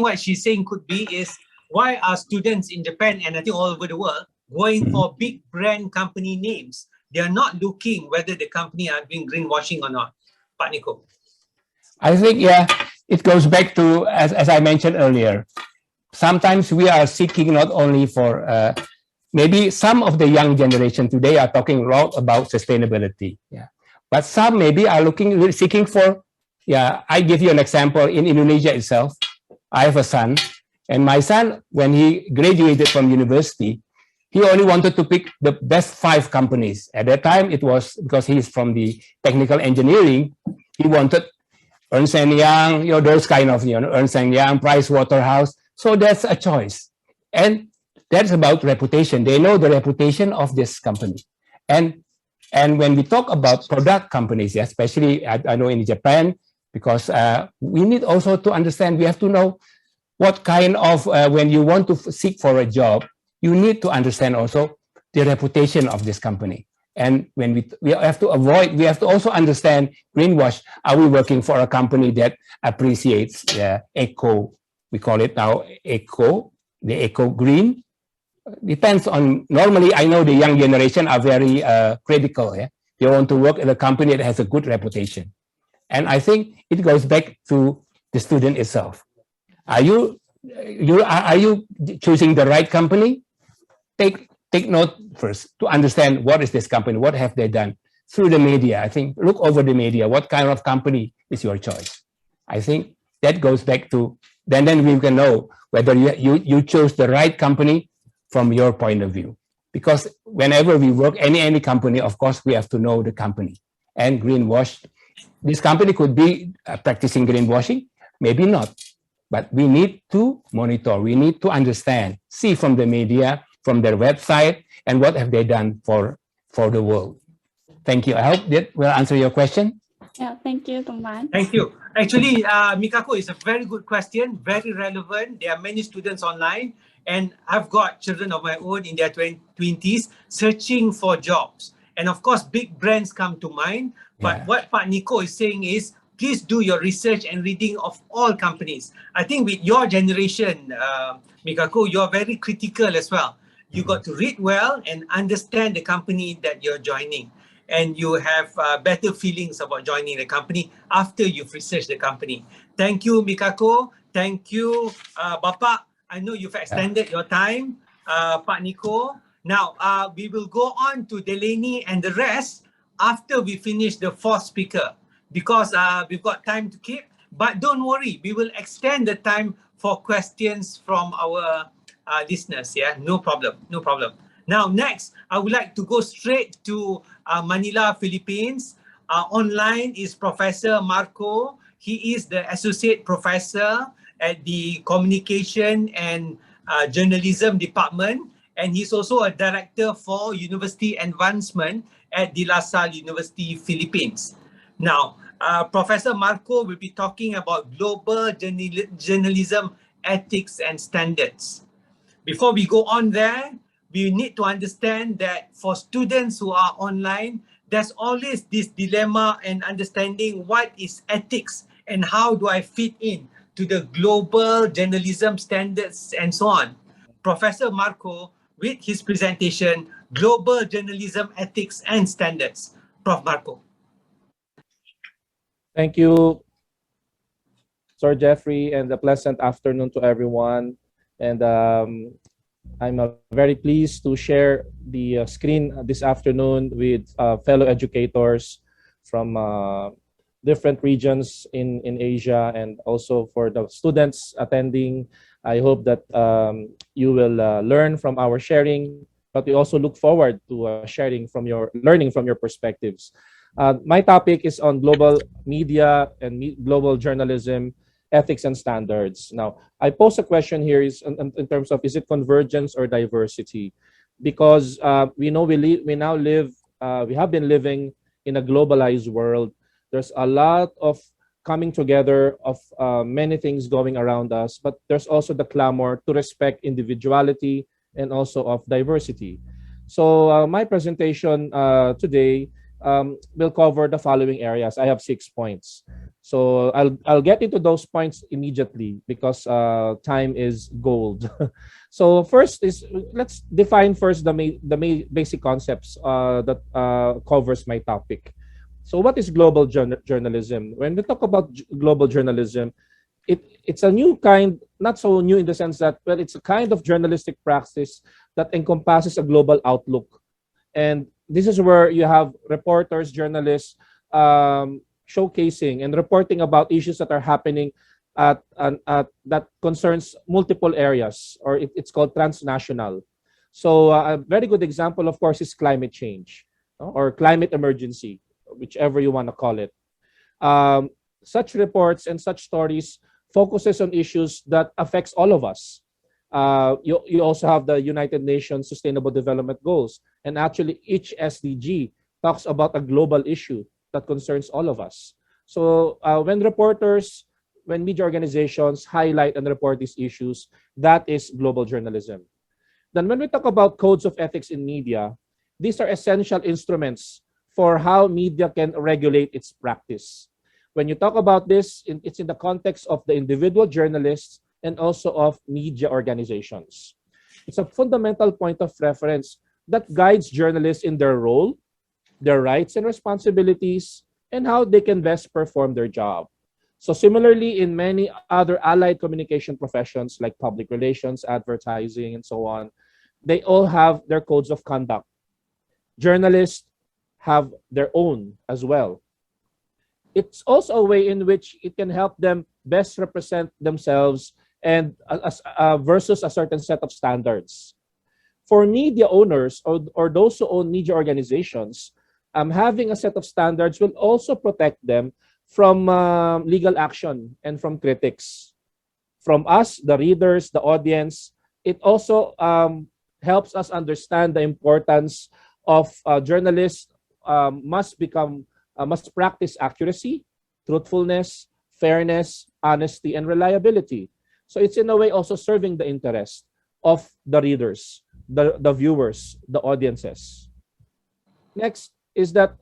what she's saying could be is why are students in Japan and I think all over the world going for big brand company names? They are not looking whether the company are doing greenwashing or not. Pak Nico. I think, it goes back to, as I mentioned earlier, sometimes we are seeking not only for, maybe some of the young generation today are talking a lot about sustainability. Yeah. But some maybe are seeking for, I give you an example. In Indonesia itself, I have a son, and my son, when he graduated from university, he only wanted to pick the best 5 companies. At that time, it was because he's from the technical engineering, he wanted Ernst & Young, those kind of, Ernst & Young, Price Waterhouse. So that's a choice. And that's about reputation. They know the reputation of this company. And when we talk about product companies, especially I know in Japan, because we need also to understand, we have to know what kind of, when you want to seek for a job, you need to understand also the reputation of this company. And when we have to also understand greenwash. Are we working for a company that appreciates eco? We call it now eco, the eco green. Depends on, normally I know the young generation are very critical. Yeah? They want to work at a company that has a good reputation. And I think it goes back to the student itself. Are you choosing the right company? Take note first to understand what is this company, what have they done through the media. I think look over the media, what kind of company is your choice. I think that goes back to, then we can know whether you chose the right company from your point of view. Because whenever we work, any company, of course, we have to know the company. And greenwash, this company could be practicing greenwashing, maybe not. But we need to monitor, we need to understand, see from the media, from their website, and what have they done for the world. Thank you. I hope that will answer your question. Yeah, thank you so much. Thank you. Actually, Mikako, is a very good question, very relevant. There are many students online, and I've got children of my own in their 20s searching for jobs. And of course, big brands come to mind. But what Pak Nico is saying is, please do your research and reading of all companies. I think with your generation, Mikako, you're very critical as well. You got to read well and understand the company that you're joining. And you have better feelings about joining the company after you've researched the company. Thank you, Mikako. Thank you, Bapak. I know you've extended your time. Pak Nico, Now, we will go on to Delaney and the rest after we finish the fourth speaker, because we've got time to keep. But don't worry, we will extend the time for questions from our listeners. Yeah, no problem, no problem. Now, next, I would like to go straight to Manila, Philippines. Online is Professor Marco. He is the Associate Professor at the Communication and Journalism Department, and he's also a Director for University Advancement at De La Salle University, Philippines. Now, Professor Marco will be talking about global journalism ethics and standards. Before we go on there, we need to understand that for students who are online, there's always this dilemma and understanding what is ethics and how do I fit in to the global journalism standards and so on. Professor Marco, with his presentation, Global Journalism Ethics and Standards. Prof. Marco. Thank you, Sir Jeffrey, and a pleasant afternoon to everyone. And I'm very pleased to share the screen this afternoon with fellow educators from different regions in Asia, and also for the students attending. I hope that you will learn from our sharing, but we also look forward to learning from your perspectives. My topic is on global media and global journalism, ethics and standards. Now, I pose a question here is in terms of, is it convergence or diversity? Because we know we have been living in a globalized world. There's a lot of coming together of many things going around us, but there's also the clamor to respect individuality and also of diversity. So my presentation today will cover the following areas. I have 6 points. So I'll get into those points immediately because time is gold. So first is, let's define first the basic concepts that covers my topic. So what is global journalism? When we talk about global journalism, it's a new kind, not so new in the sense that, well, it's a kind of journalistic practice that encompasses a global outlook. And this is where you have reporters, journalists showcasing and reporting about issues that are happening that concerns multiple areas, or it's called transnational. So a very good example, of course, is climate change, or climate emergency, whichever you want to call it. Such reports and such stories focuses on issues that affects all of us. You also have the United Nations Sustainable Development Goals, and actually each SDG talks about a global issue that concerns all of us. So when media organizations highlight and report these issues, that is global journalism. Then when we talk about codes of ethics in media, these are essential instruments for how media can regulate its practice. When you talk about this, it's in the context of the individual journalists and also of media organizations. It's a fundamental point of reference that guides journalists in their role, their rights and responsibilities, and how they can best perform their job. So similarly, in many other allied communication professions like public relations, advertising, and so on, they all have their codes of conduct. Journalists have their own as well. It's also a way in which it can help them best represent themselves and versus a certain set of standards. For media owners or those who own media organizations, having a set of standards will also protect them from legal action and from critics. From us, the readers, the audience, it also helps us understand the importance of journalists must practice accuracy, truthfulness, fairness, honesty, and reliability. So it's in a way also serving the interest of the readers, the viewers, the audiences. Next is that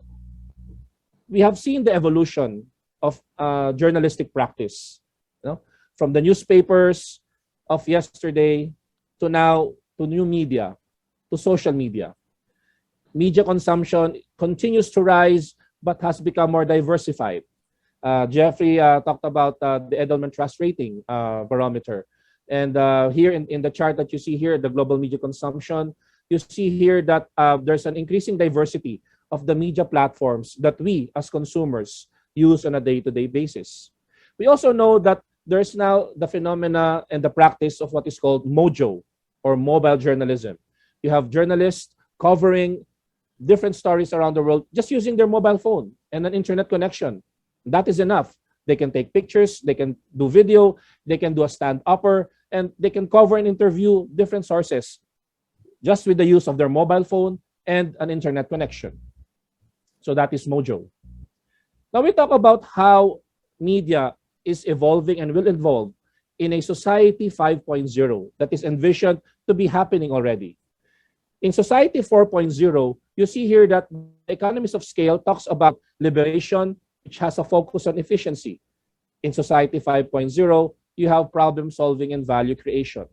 we have seen the evolution of journalistic practice, from the newspapers of yesterday to now to new media, to social media. Media consumption continues to rise but has become more diversified. Jeffrey talked about the Edelman Trust Rating barometer. And here in the chart that you see here, the global media consumption, you see here that there's an increasing diversity of the media platforms that we as consumers use on a day-to-day basis. We also know that there's now the phenomena and the practice of what is called mojo, or mobile journalism. You have journalists covering different stories around the world just using their mobile phone and an internet connection. That is enough. They can take pictures, they can do video, they can do a stand-upper, and they can cover and interview different sources just with the use of their mobile phone and an internet connection. So that is mojo. Now we talk about how media is evolving and will evolve in a society 5.0 that is envisioned to be happening already. In society 4.0, you see here that the economies of scale talks about liberation, which has a focus on efficiency. In society 5.0, you have problem solving and value creation.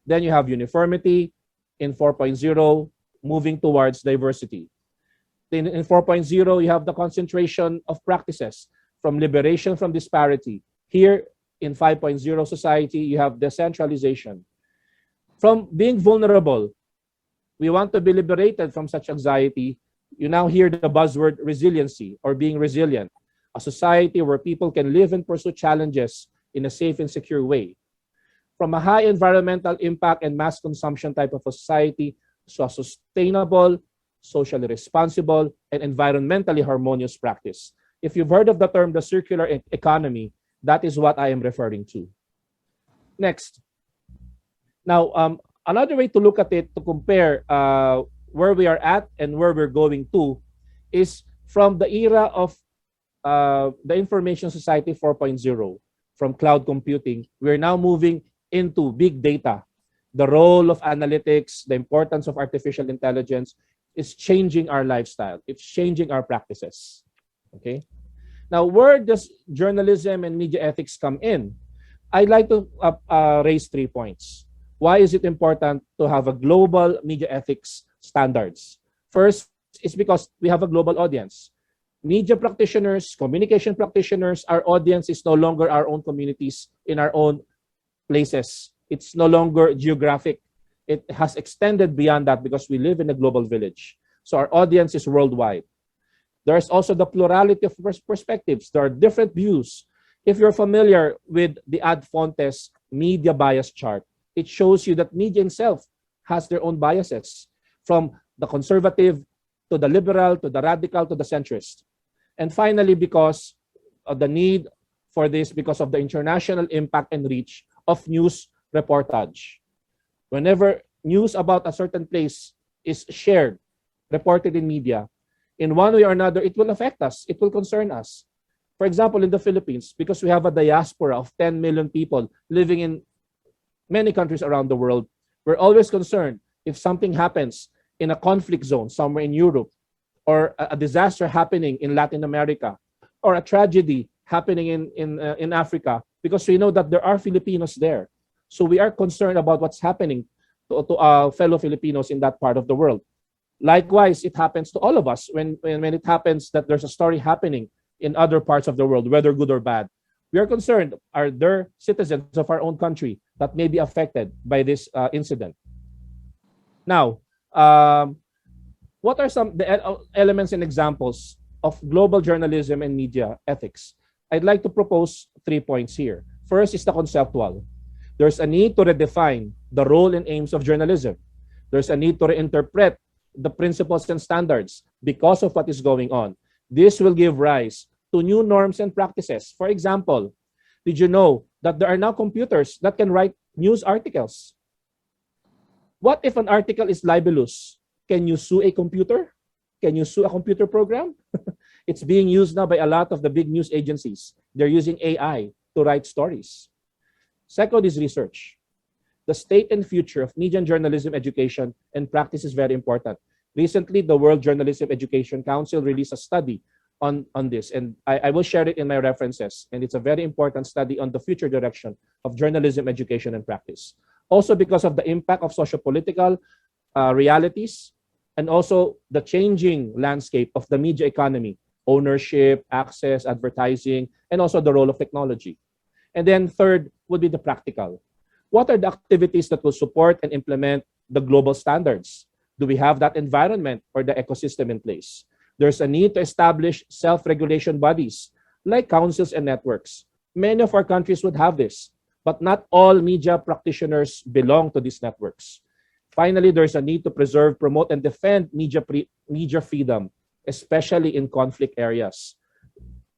Then you have uniformity. In 4.0, moving towards diversity. Then in 4.0, you have the concentration of practices from liberation from disparity. Here in 5.0 society, you have decentralization. From being vulnerable, we want to be liberated from such anxiety. You now hear the buzzword resiliency, or being resilient, a society where people can live and pursue challenges in a safe and secure way. From a high environmental impact and mass consumption type of a society to a sustainable, socially responsible, and environmentally harmonious practice. If you've heard of the term the circular economy, that is what I am referring to. Next. Now, another way to look at it, to compare where we are at and where we're going to, is from the era of the information society 4.0, from cloud computing, we're now moving into big data. The role of analytics, the importance of artificial intelligence is changing our lifestyle. It's changing our practices. Okay. Now, where does journalism and media ethics come in? I'd like to raise 3 points. Why is it important to have a global media ethics standards? First is because we have a global audience. Media practitioners, communication practitioners, our audience is no longer our own communities in our own places. It's no longer geographic. It has extended beyond that because we live in a global village. So our audience is worldwide. There's also the plurality of perspectives. There are different views. If you're familiar with the Ad Fontes media bias chart, it shows you that media itself has their own biases, from the conservative to the liberal to the radical to the centrist. And finally, because of the need for this, because of the international impact and reach of news reportage. Whenever news about a certain place is shared, reported in media, in one way or another, it will affect us. It will concern us. For example, in the Philippines, because we have a diaspora of 10 million people living in many countries around the world, we're always concerned if something happens in a conflict zone somewhere in Europe, or a disaster happening in Latin America, or a tragedy happening in Africa, because we know that there are Filipinos there. So we are concerned about what's happening to our fellow Filipinos in that part of the world. Likewise, it happens to all of us when it happens that there's a story happening in other parts of the world, whether good or bad. We are concerned, are there citizens of our own country that may be affected by this incident? Now, what are some the elements and examples of global journalism and media ethics? I'd like to propose 3 points here. First is the conceptual. There's a need to redefine the role and aims of journalism. There's a need to reinterpret the principles and standards because of what is going on. This will give rise to new norms and practices. For example, did you know that there are now computers that can write news articles? What if an article is libelous? Can you sue a computer? Can you sue a computer program? It's being used now by a lot of the big news agencies. They're using AI to write stories. Second is research. The state and future of media and journalism education and practice is very important. Recently, the World Journalism Education Council released a study on this, and I will share it in my references. And it's a very important study on the future direction of journalism education and practice. Also because of the impact of socio-political realities, and also the changing landscape of the media economy, ownership, access, advertising, and also the role of technology. And then third would be the practical. What are the activities that will support and implement the global standards? Do we have that environment or the ecosystem in place? There's a need to establish self-regulation bodies like councils and networks. Many of our countries would have this, but not all media practitioners belong to these networks. Finally, there's a need to preserve, promote, and defend media freedom, especially in conflict areas.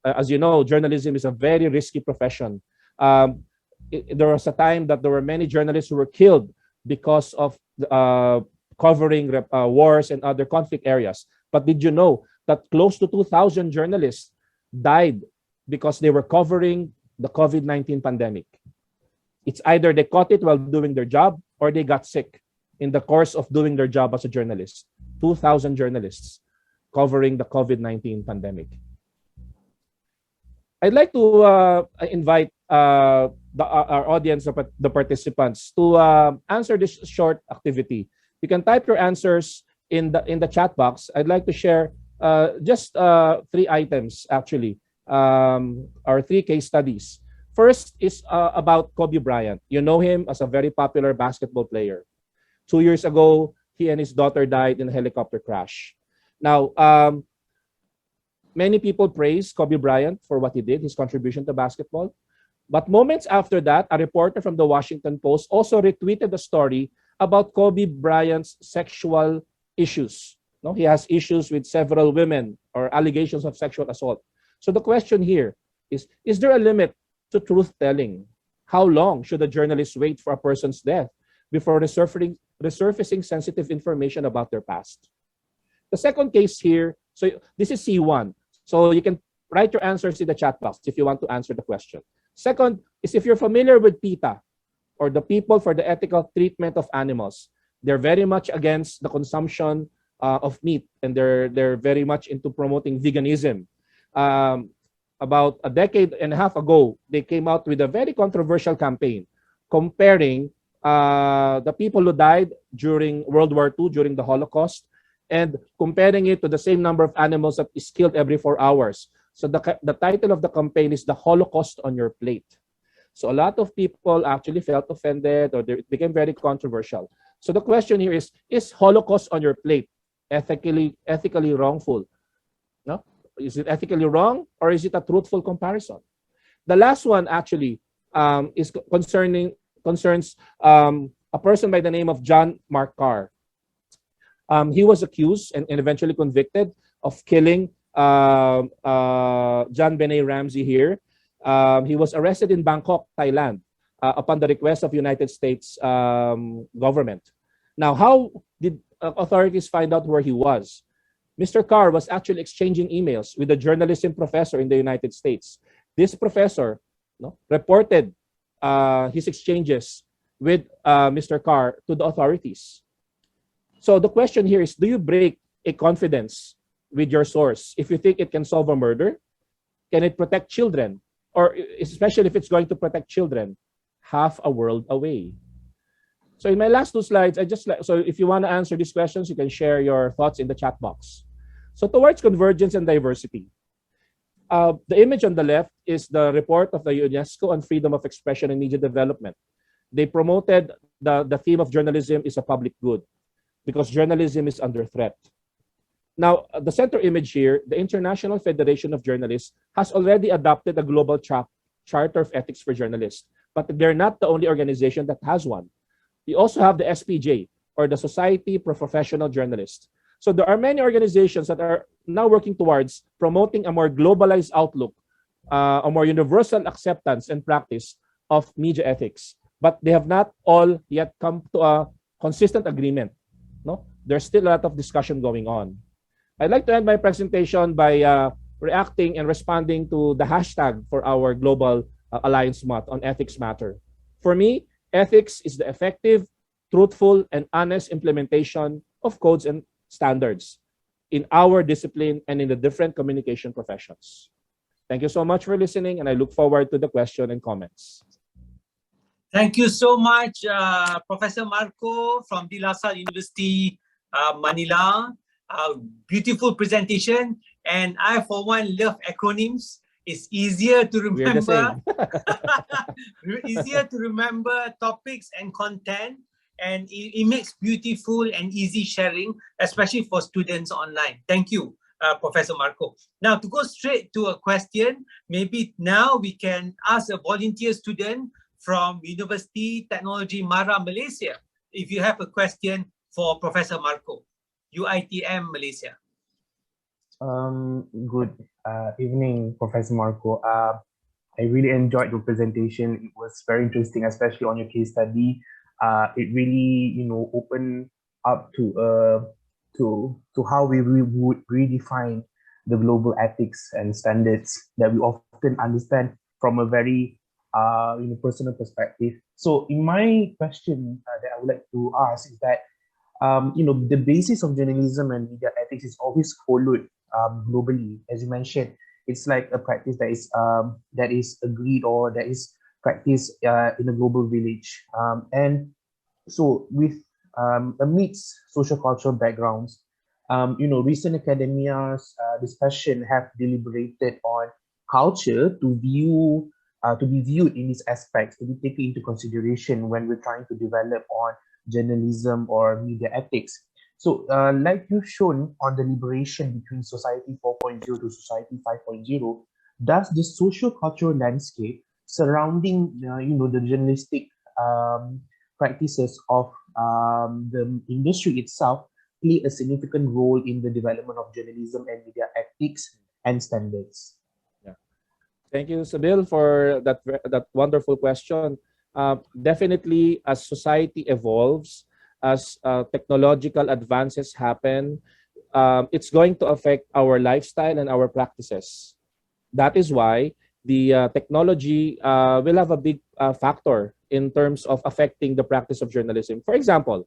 As you know, journalism is a very risky profession. There was a time that there were many journalists who were killed because of covering wars and other conflict areas. But did you know that close to 2,000 journalists died because they were covering the COVID-19 pandemic? It's either they caught it while doing their job or they got sick in the course of doing their job as a journalist. 2,000 journalists covering the COVID-19 pandemic. I'd like to invite our audience, the participants, to answer this short activity. You can type your answers in the chat box. I'd like to share just 3 items, actually, or 3 case studies. First is about Kobe Bryant. You know him as a very popular basketball player. 2 years ago, he and his daughter died in a helicopter crash. Now, many people praise Kobe Bryant for what he did, his contribution to basketball. But moments after that, a reporter from the Washington Post also retweeted a story about Kobe Bryant's sexual issues. No, he has issues with several women or allegations of sexual assault. So the question here is there a limit to truth-telling? How long should a journalist wait for a person's death before resurfacing sensitive information about their past? The second case here, so this is C1. So you can write your answers in the chat box if you want to answer the question. Second is if you're familiar with PETA, or the People for the Ethical Treatment of Animals. They're very much against the consumption of meat, and they're very much into promoting veganism. About a decade and a half ago, they came out with a very controversial campaign comparing the people who died during World War II, during the Holocaust, and comparing it to the same number of animals that is killed every 4 hours. So the title of the campaign is The Holocaust on Your Plate. So a lot of people actually felt offended, or it became very controversial. So the question here is Holocaust on your plate ethically wrongful? No? Is it ethically wrong, or is it a truthful comparison? The last one actually concerns a person by the name of John Mark Carr. He was accused and eventually convicted of killing John Benet Ramsey here. He was arrested in Bangkok, Thailand, upon the request of United States government. Now, how did authorities find out where he was? Mr. Carr was actually exchanging emails with a journalism professor in the United States. This professor reported his exchanges with Mr. Carr to the authorities. So the question here is, do you break a confidence with your source if you think it can solve a murder? Can it protect children? Or especially if it's going to protect children, half a world away. So in my last 2 slides, so if you want to answer these questions, you can share your thoughts in the chat box. So towards convergence and diversity, the image on the left is the report of the UNESCO on freedom of expression and media development. They promoted the theme of journalism is a public good because journalism is under threat. Now, the center image here, the International Federation of Journalists has already adopted a global charter of ethics for journalists, but they're not the only organization that has one. You also have the SPJ, or the Society for Professional Journalists. So there are many organizations that are now working towards promoting a more globalized outlook, a more universal acceptance and practice of media ethics, but they have not all yet come to a consistent agreement. No, there's still a lot of discussion going on. I'd like to end my presentation by reacting and responding to the hashtag for our Global Alliance Month on Ethics Matter. For me, ethics is the effective, truthful, and honest implementation of codes and standards in our discipline and in the different communication professions. Thank you so much for listening, and I look forward to the question and comments. Thank you so much, Professor Marco from De La Salle University, Manila. Beautiful presentation, and I for one love acronyms. It's easier to remember. Easier to remember topics and content, and it makes beautiful and easy sharing, especially for students online. Thank you, Professor Marco. Now, to go straight to a question, maybe now we can ask a volunteer student from University Technology Mara, Malaysia, if you have a question for Professor Marco, UITM Malaysia. Good evening, Professor Marco. I really enjoyed your presentation. It was very interesting, especially on your case study. It really, opened up to how we would redefine the global ethics and standards that we often understand from a very personal perspective. So, in my question that I would like to ask is that the basis of journalism and media ethics is always followed globally. As you mentioned, it's like a practice that is agreed or that is practiced in a global village. And so, with amidst social cultural backgrounds, recent academia's discussion have deliberated on culture to be viewed in these aspects, to be taken into consideration when we're trying to develop on journalism or media ethics. So, like you've shown on the liberation between Society 4.0 to Society 5.0, does the social-cultural landscape surrounding, the journalistic practices of the industry itself play a significant role in the development of journalism and media ethics and standards? Yeah. Thank you, Sabil, for that wonderful question. Definitely, as society evolves, as technological advances happen, it's going to affect our lifestyle and our practices. That is why the technology will have a big factor in terms of affecting the practice of journalism. For example,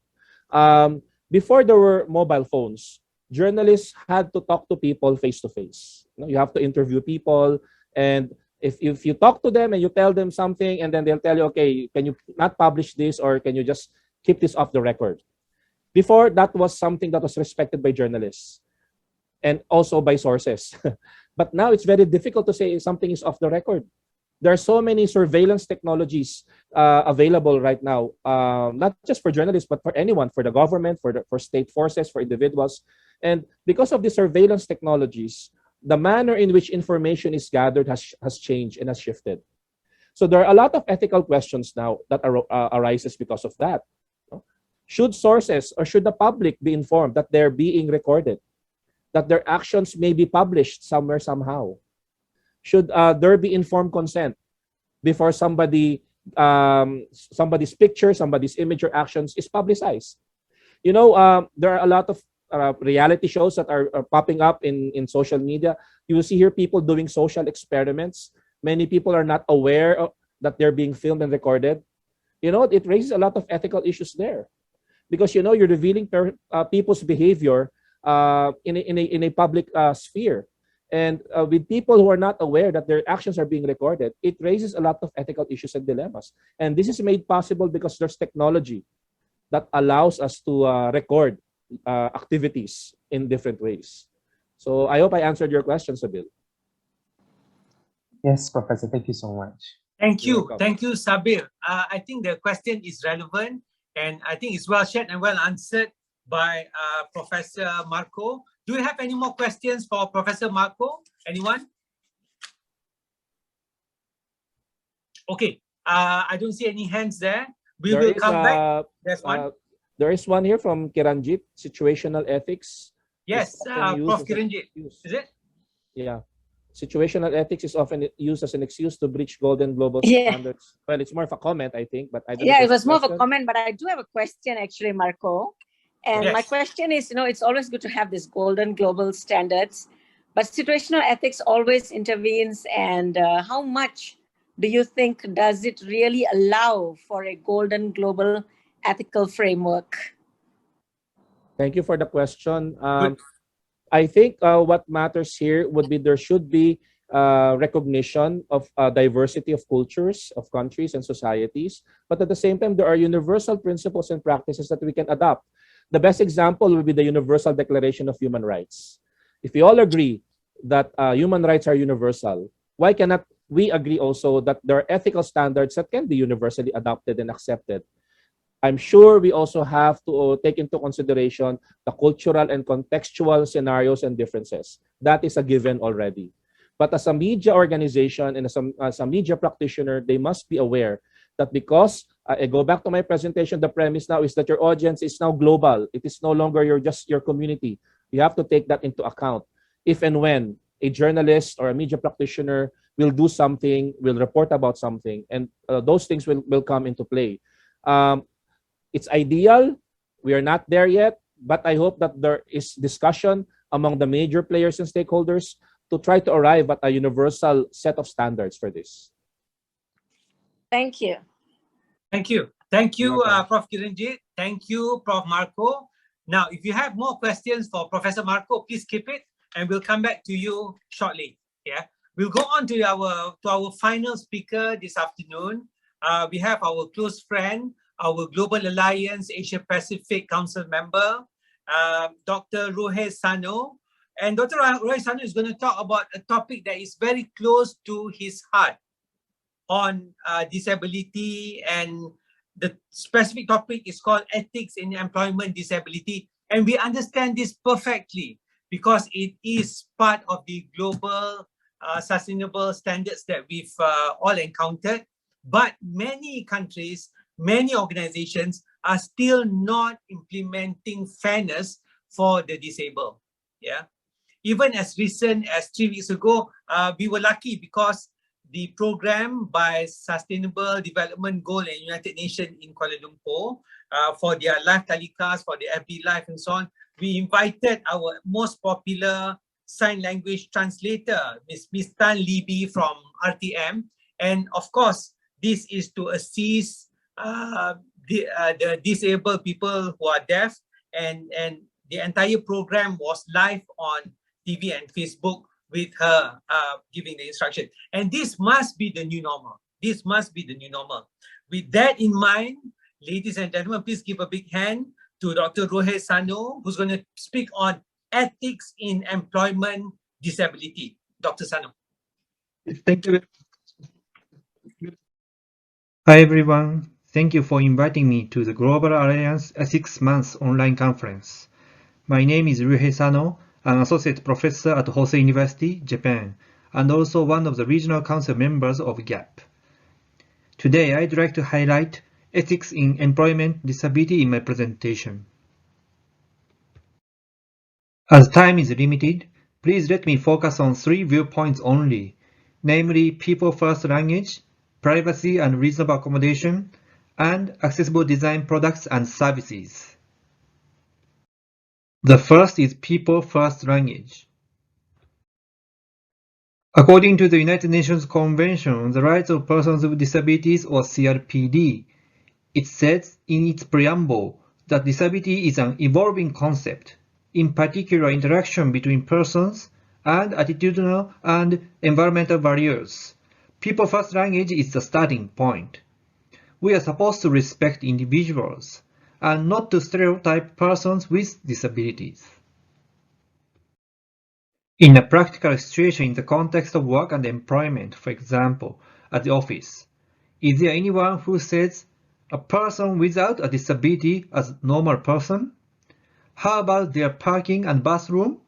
before there were mobile phones, journalists had to talk to people face to face. You have to interview people, and if you talk to them and you tell them something, and then they'll tell you, okay, can you not publish this, or can you just keep this off the record? Before, that was something that was respected by journalists and also by sources. But now it's very difficult to say something is off the record. There are so many surveillance technologies available right now, not just for journalists, but for anyone, for the government, for state forces, for individuals. And because of the surveillance technologies, the manner in which information is gathered has changed and has shifted. So there are a lot of ethical questions now that arises because of that. Should sources or should the public be informed that they're being recorded, that their actions may be published somewhere somehow? Should there be informed consent before somebody's picture, somebody's image or actions is publicized? There are a lot of reality shows that are popping up in social media. You will see here people doing social experiments. Many people are not aware that they're being filmed and recorded. It raises a lot of ethical issues there, because you're revealing people's behavior in a public sphere. And with people who are not aware that their actions are being recorded, it raises a lot of ethical issues and dilemmas. And this is made possible because there's technology that allows us to record activities in different ways. So I hope I answered your question, Sabil. Yes, Professor, thank you so much. Thank you. Thank you, Sabir. I think the question is relevant, and I think it's well shared and well answered by Professor Marco. Do you have any more questions for Professor Marco? Anyone? Okay. I don't see any hands there. We will come back. There's one. There is one here from Kiranjit, situational ethics. Yes, Prof. Kiranjit. Is it? Yeah. Situational ethics is often used as an excuse to breach golden global standards. Well, it's more of a comment, I think, but I don't know. Yeah, it was more of a comment, but I do have a question actually, Marco. And my question is, it's always good to have these golden global standards, but situational ethics always intervenes. And how much do you think does it really allow for a golden global ethical framework? Thank you for the question. I think what matters here would be there should be recognition of diversity of cultures, of countries and societies. But at the same time, there are universal principles and practices that we can adopt. The best example would be the Universal Declaration of Human Rights. If we all agree that human rights are universal, why cannot we agree also that there are ethical standards that can be universally adopted and accepted? I'm sure we also have to take into consideration the cultural and contextual scenarios and differences. That is a given already. But as a media organization and as a media practitioner, they must be aware that because I go back to my presentation, the premise now is that your audience is now global. It is no longer just your community. You have to take that into account. If and when a journalist or a media practitioner will do something, will report about something, and those things will come into play. It's ideal. We are not there yet, but I hope that there is discussion among the major players and stakeholders to try to arrive at a universal set of standards for this. Thank you. Thank you. Thank you, Prof. Kiranjit. Thank you, Prof. Marco. Now, if you have more questions for Professor Marco, please keep it, and we'll come back to you shortly. Yeah, we'll go on to our final speaker this afternoon. We have our close friend, our Global Alliance Asia Pacific Council member, Dr. Rohit Sano. And Dr. Rohit Sano is going to talk about a topic that is very close to his heart on disability, and the specific topic is called ethics in employment disability. And we understand this perfectly because it is part of the global sustainable standards that we've all encountered. But many countries, many organizations are still not implementing fairness for the disabled. Yeah. Even as recent as 3 weeks ago, we were lucky because the program by Sustainable Development Goal and United Nations in Kuala Lumpur for their live telecasts, for the FB Live and so on, we invited our most popular sign language translator, Miss Tan Libby from RTM. And of course, this is to assist the disabled people who are deaf, and the entire program was live on TV and Facebook with her giving the instruction. And this must be the new normal. This must be the new normal. With that in mind, ladies and gentlemen, please give a big hand to Dr. Rohit Sano, who's going to speak on ethics in employment disability. Dr. Sano. Thank you. Hi, everyone. Thank you for inviting me to the Global Alliance 6 Months online conference. My name is Ryuhei Sano, an associate professor at Hosei University, Japan, and also one of the regional council members of GAP. Today, I'd like to highlight ethics in employment disability in my presentation. As time is limited, please let me focus on 3 viewpoints only, namely people-first language, privacy and reasonable accommodation, and accessible design products and services. The first is people-first language. According to the United Nations Convention on the Rights of Persons with Disabilities, or CRPD, it says in its preamble that disability is an evolving concept, in particular interaction between persons and attitudinal and environmental barriers. People-first language is the starting point. We are supposed to respect individuals and not to stereotype persons with disabilities. In a practical situation in the context of work and employment, for example, at the office, is there anyone who says a person without a disability as a normal person? How about their parking and bathroom?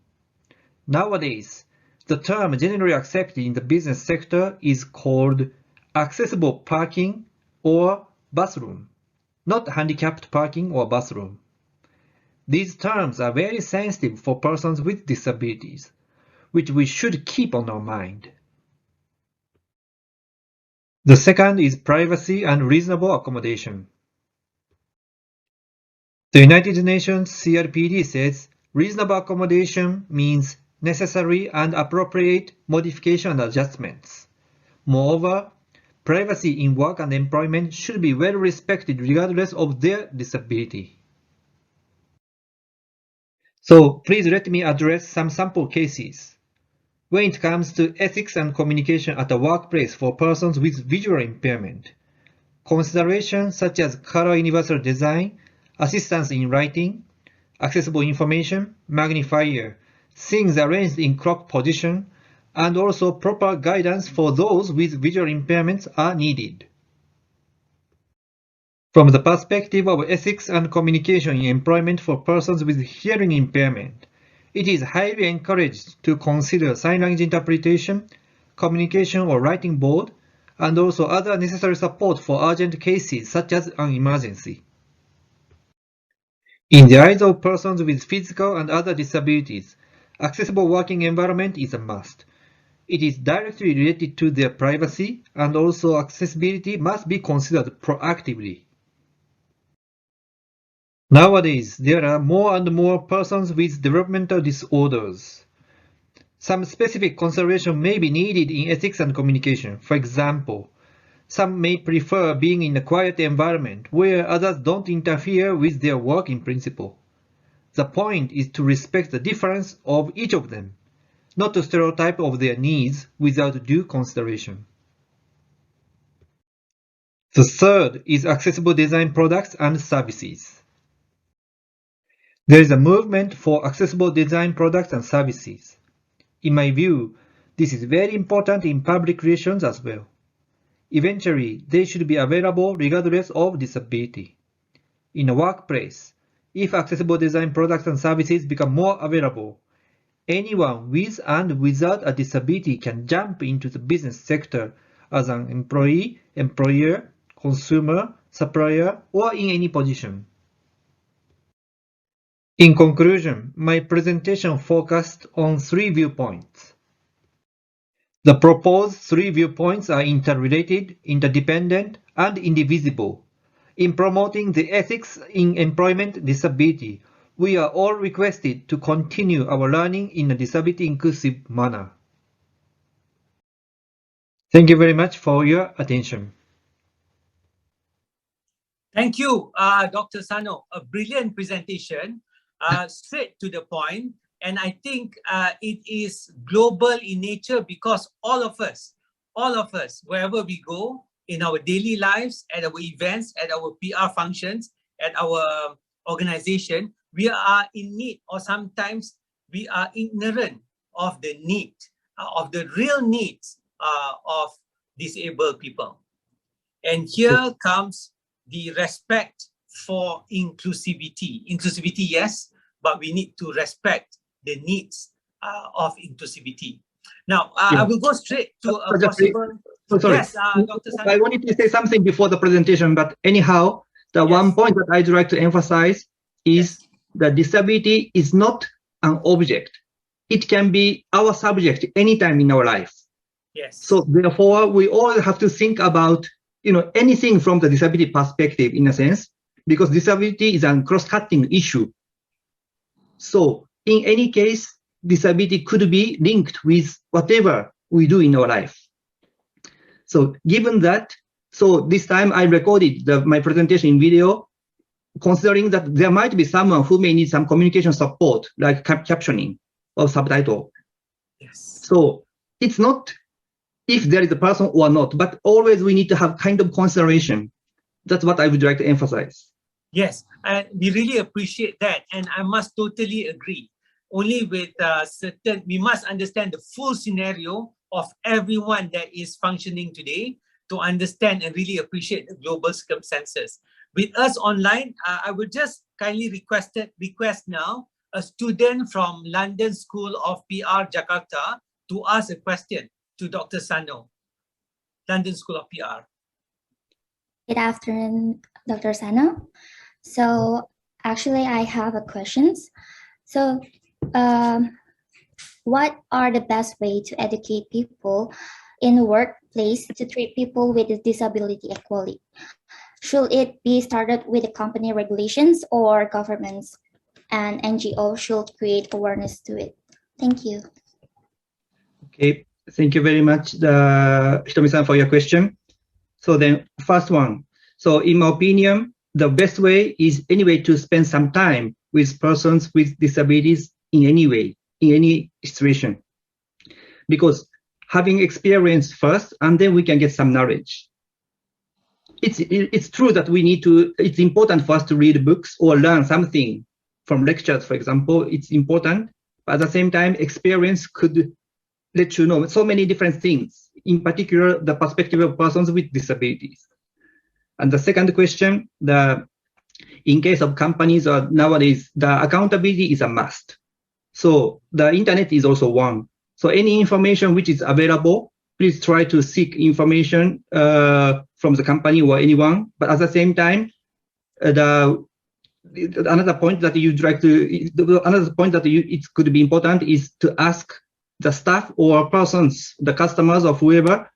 Nowadays, the term generally accepted in the business sector is called accessible parking or bathroom, not handicapped parking or bathroom. These terms are very sensitive for persons with disabilities, which we should keep on our mind. The second is privacy and reasonable accommodation. The United Nations CRPD says reasonable accommodation means necessary and appropriate modification and adjustments. Moreover, privacy in work and employment should be well respected regardless of their disability. So please let me address some sample cases. When it comes to ethics and communication at a workplace for persons with visual impairment, considerations such as color universal design, assistance in writing, accessible information, magnifier, things arranged in clock position, and also proper guidance for those with visual impairments are needed. From the perspective of ethics and communication in employment for persons with hearing impairment, it is highly encouraged to consider sign language interpretation, communication or writing board, and also other necessary support for urgent cases such as an emergency. In the eyes of persons with physical and other disabilities, accessible working environment is a must. It is directly related to their privacy, and also accessibility must be considered proactively. Nowadays, there are more and more persons with developmental disorders. Some specific consideration may be needed in ethics and communication. For example, some may prefer being in a quiet environment where others don't interfere with their work in principle. The point is to respect the difference of each of them, not to stereotype of their needs without due consideration. The third is accessible design products and services. There is a movement for accessible design products and services. In my view, this is very important in public relations as well. Eventually, they should be available regardless of disability. In a workplace, if accessible design products and services become more available, anyone with and without a disability can jump into the business sector as an employee, employer, consumer, supplier, or in any position. In conclusion, my presentation focused on 3 viewpoints. The proposed 3 viewpoints are interrelated, interdependent, and indivisible. In promoting the ethics in employment disability, we are all requested to continue our learning in a disability-inclusive manner. Thank you very much for your attention. Thank you, Dr. Sano. A brilliant presentation, straight to the point. And I think it is global in nature because all of us, wherever we go in our daily lives, at our events, at our PR functions, at our organization, we are in need, or sometimes we are ignorant of the need, of the real needs of disabled people. And here comes the respect for inclusivity. Inclusivity, yes, but we need to respect the needs of inclusivity. Now, I will go straight to a possible... Sorry. Yes, Dr. Sano. I wanted to say something before the presentation, but anyhow, the one point that I'd like to emphasize is that disability is not an object. It can be our subject anytime in our life. Yes. So therefore, we all have to think about anything from the disability perspective in a sense, because disability is a cross-cutting issue. So in any case, disability could be linked with whatever we do in our life. So given that, so this time I recorded my presentation in video, considering that there might be someone who may need some communication support, like captioning or subtitle. Yes. So it's not if there is a person or not, but always we need to have kind of consideration. That's what I would like to emphasize. Yes, and we really appreciate that. And I must totally agree. Only with we must understand the full scenario of everyone that is functioning today to understand and really appreciate the global circumstances. With us online, I would just kindly request now a student from London School of PR, Jakarta, to ask a question to Dr. Sano, London School of PR. Good afternoon, Dr. Sano. So actually, I have a questions. So what are the best way to educate people in the workplace to treat people with disability equally? Should it be started with the company regulations or governments and NGO should create awareness to it? Thank you. Okay, thank you very much, Hitomi-san, for your question. So then first one. So in my opinion, the best way is anyway to spend some time with persons with disabilities in any way, in any situation. Because having experience first, and then we can get some knowledge. It's true that it's important for us to read books or learn something from lectures, for example, it's important. But at the same time, experience could let you know so many different things, in particular, the perspective of persons with disabilities. And the second question, in case of companies nowadays, the accountability is a must. So the internet is also one. So any information which is available, please try to seek information from the company or anyone. But at the same time, another point that it could be important is to ask the staff or persons, the customers or whoever,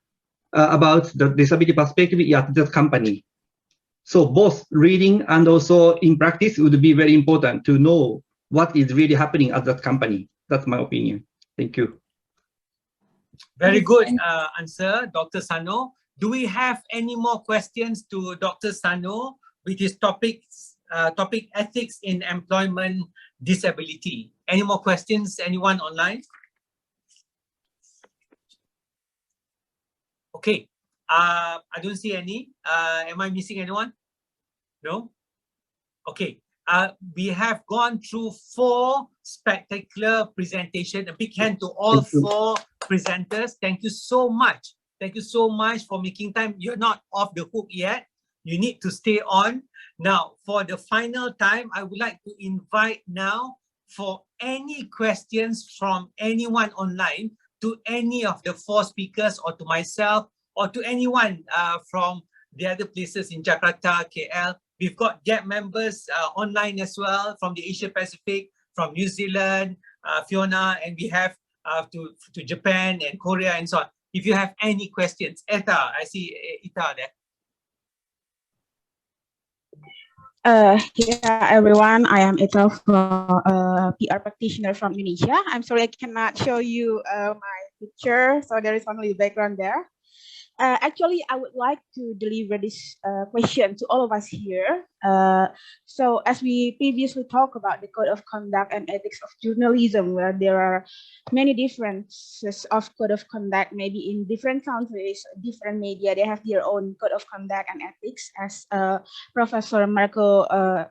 about the disability perspective at the company. So both reading and also in practice would be very important to know what is really happening at that company. That's my opinion. Thank you. Very good answer, Dr. Sano. Do we have any more questions to Dr. Sano with his topic ethics in employment disability? Any more questions? Anyone online? Okay, I don't see any. Am I missing anyone? No? Okay, we have gone through 4 spectacular presentations. A big hand to all 4 presenters. Thank you so much. Thank you so much for making time. You're not off the hook yet. You need to stay on. Now, for the final time, I would like to invite now for any questions from anyone online to any of the 4 speakers or to myself or to anyone from the other places in Jakarta, KL. We've got GAP members online as well from the Asia Pacific, from New Zealand, Fiona, and we have to Japan and Korea and so on. If you have any questions, Eta, I see Eta there. Yeah, everyone. I am Ethel, PR practitioner from Indonesia. I'm sorry I cannot show you my picture, so there is only background there. Actually, I would like to deliver this question to all of us here. So as we previously talked about the code of conduct and ethics of journalism, where there are many differences of code of conduct, maybe in different countries, different media, they have their own code of conduct and ethics, as Professor Marco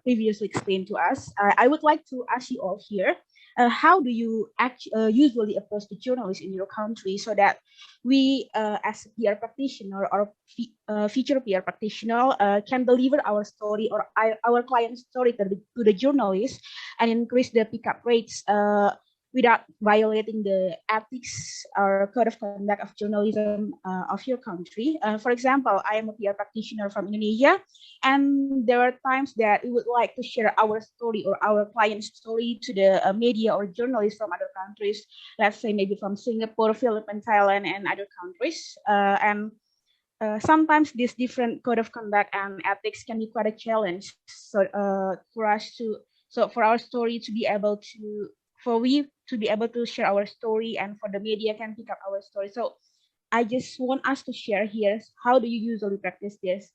previously explained to us. I would like to ask you all here, how do you usually approach the journalists in your country so that we, as a PR practitioner or future PR practitioner, can deliver our story or our client's story to the journalists and increase the pickup rates without violating the ethics or code of conduct of journalism of your country. For example, I am a PR practitioner from Indonesia, and there are times that we would like to share our story or our client's story to the media or journalists from other countries, let's say maybe from Singapore, Philippines, Thailand, and other countries. Sometimes this different code of conduct and ethics can be quite a challenge. So for our story to be able to, for we to be able to share our story and for the media can pick up our story. So I just want us to share here, how do you usually practice this?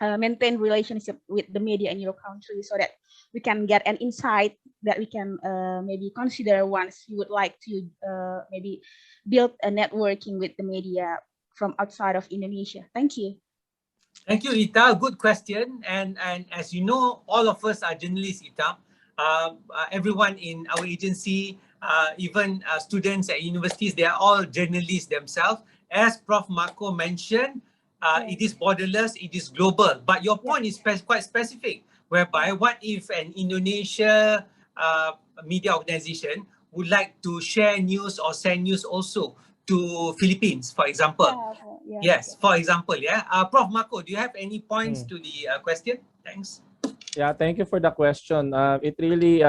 Maintain relationship with the media in your country so that we can get an insight that we can maybe consider once you would like to maybe build a networking with the media from outside of Indonesia. Thank you. Thank you, Ita. Good question. And as you know, all of us are journalists, Ita. Everyone in our agency, even students at universities, they are all journalists themselves. As Prof. Marco mentioned, it is borderless, it is global. But your point is quite specific, whereby what if an Indonesia media organization would like to share news or send news also to Philippines, for example? Yes, for example, Prof. Marco, do you have any points to the question? Thanks. Yeah, thank you for the question. It really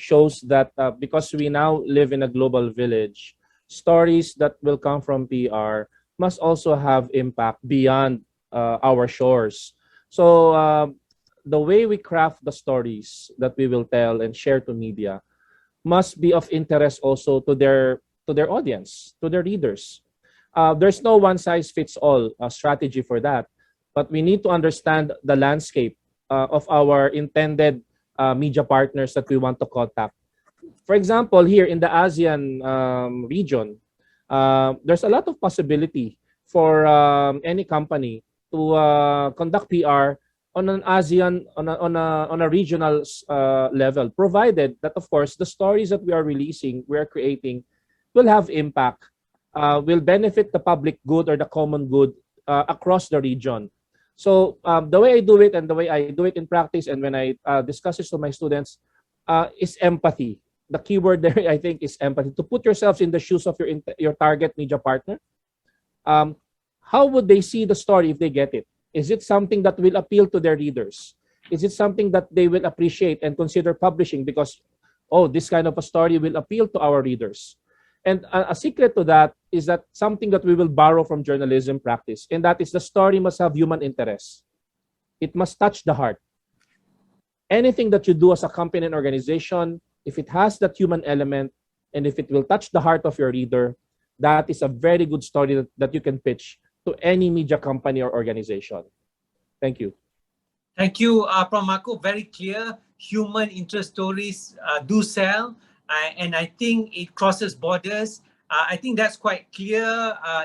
shows that because we now live in a global village, stories that will come from PR must also have impact beyond our shores. So the way we craft the stories that we will tell and share to media must be of interest also to their audience, to their readers. There's no one-size-fits-all strategy for that, but we need to understand the landscape of our intended media partners that we want to contact. For example, here in the ASEAN region, there's a lot of possibility for any company to conduct PR on an ASEAN, on a regional level, provided that, of course, the stories that we are releasing, we are creating, will have impact, will benefit the public good or the common good across the region, So the way I do it and the way I do it in practice and when I discuss this with my students is empathy. The keyword there, I think, is empathy. To put yourselves in the shoes of your target media partner. How would they see the story if they get it? Is it something that will appeal to their readers? Is it something that they will appreciate and consider publishing because, oh, this kind of a story will appeal to our readers? And a secret to that is that something that we will borrow from journalism practice, and that is the story must have human interest. It must touch the heart. Anything that you do as a company and organization, if it has that human element and if it will touch the heart of your reader, that is a very good story that you can pitch to any media company or organization. Thank you. Thank you, Prof. Marco. Very clear. Human interest stories do sell, and I think it crosses borders. I think that's quite clear,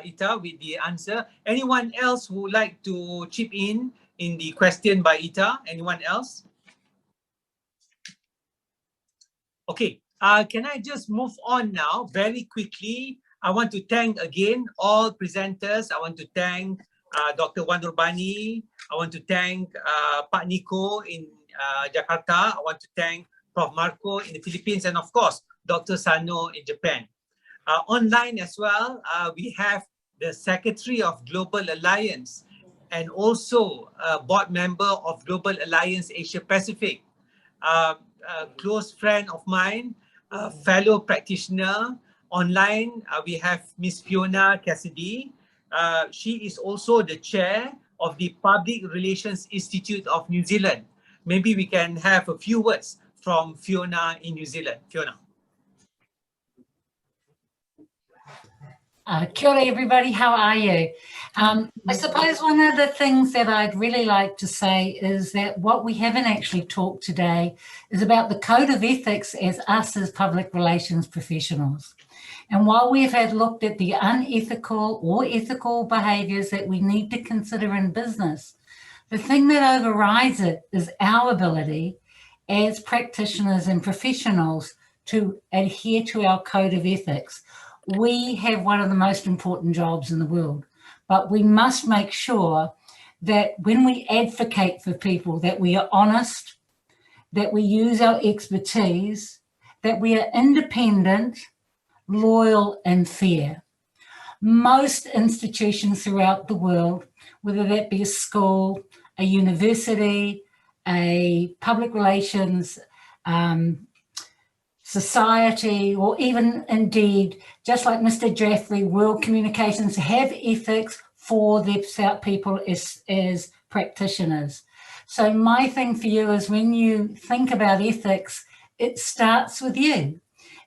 Ita, with the answer. Anyone else who would like to chip in the question by Ita? Anyone else? Okay, can I just move on now very quickly? I want to thank again all presenters. I want to thank Dr. Wandurbani. I want to thank Pak Nico in Jakarta. I want to thank Prof. Marco in the Philippines, and of course, Dr. Sano in Japan. Online as well, we have the Secretary of Global Alliance and also a board member of Global Alliance Asia Pacific, a close friend of mine, a fellow practitioner. Online, we have Miss Fiona Cassidy. She is also the chair of the Public Relations Institute of New Zealand. Maybe we can have a few words from Fiona in New Zealand. Fiona. Kia ora everybody, how are you? I suppose one of the things that I'd really like to say is that what we haven't actually talked today is about the code of ethics as us as public relations professionals. And while we've had looked at the unethical or ethical behaviours that we need to consider in business, the thing that overrides it is our ability as practitioners and professionals to adhere to our code of ethics. We have one of the most important jobs in the world, but we must make sure that when we advocate for people, that we are honest, that we use our expertise, that we are independent, loyal and fair. Most institutions throughout the world, whether that be a school, a university, a public relations society, or even indeed, just like Mr. Jaffrey, World Communications have ethics for their people as practitioners. So my thing for you is when you think about ethics, it starts with you.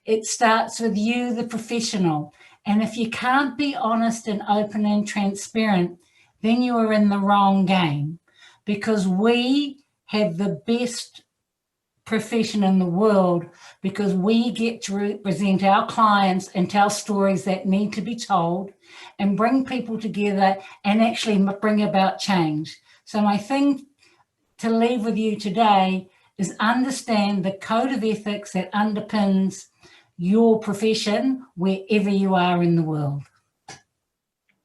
It starts with you, the professional. And if you can't be honest and open and transparent, then you are in the wrong game, because we have the best profession in the world because we get to represent our clients and tell stories that need to be told and bring people together and actually bring about change. So my thing to leave with you today is understand the code of ethics that underpins your profession wherever you are in the world.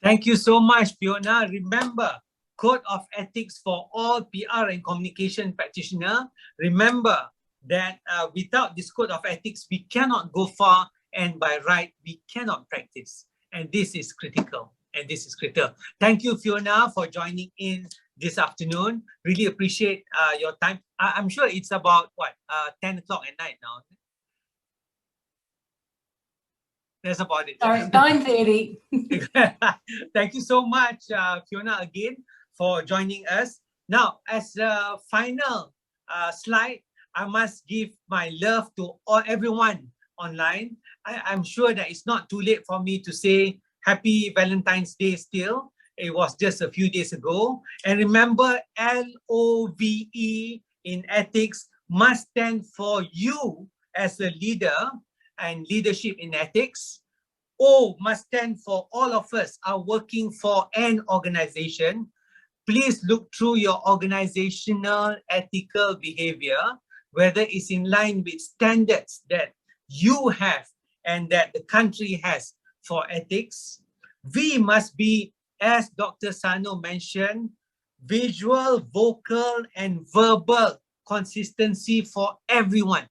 Thank you so much, Fiona. Remember, Code of Ethics for all PR and communication practitioners. Remember that without this Code of Ethics, we cannot go far, and by right, we cannot practice. And this is critical, and this is critical. Thank you, Fiona, for joining in this afternoon. Really appreciate your time. I'm sure it's about, 10 o'clock at night now. That's about it. Sorry, 9:30. Thank you so much, Fiona, again, for joining us. Now, as a final slide, I must give my love to everyone online. I'm sure that it's not too late for me to say Happy Valentine's Day still. It was just a few days ago. And remember, LOVE in ethics must stand for you as a leader and leadership in ethics. O must stand for all of us are working for an organization. Please look through your organizational ethical behavior, whether it's in line with standards that you have and that the country has for ethics. V must be, as Dr. Sano mentioned, visual, vocal, and verbal consistency for everyone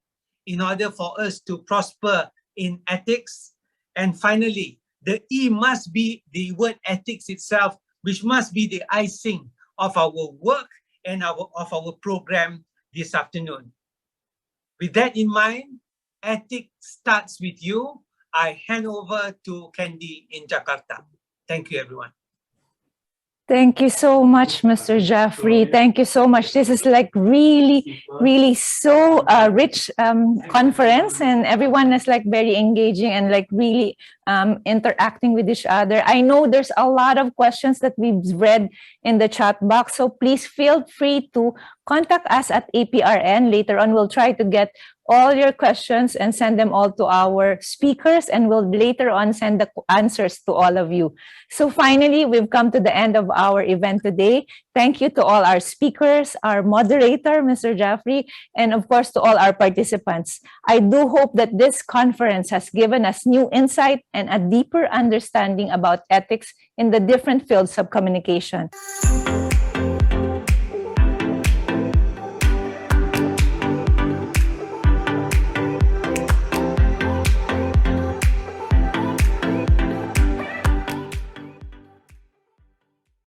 in order for us to prosper in ethics. And finally, the E must be the word ethics itself, which must be the icing of our work and of our program this afternoon. With that in mind, ethics starts with you. I hand over to Candy in Jakarta. Thank you, everyone. Thank you so much, Mr. Jeffrey. Thank you so much. This is like really so rich conference, and everyone is like very engaging and like really interacting with each other. I know there's a lot of questions that we've read in the chat box, so please feel free to contact us at APRN. Later on, we'll try to get all your questions and send them all to our speakers, and we'll later on send the answers to all of you. So finally, we've come to the end of our event today. Thank you to all our speakers, our moderator, Mr. Jeffrey, and of course to all our participants. I do hope that this conference has given us new insight and a deeper understanding about ethics in the different fields of communication.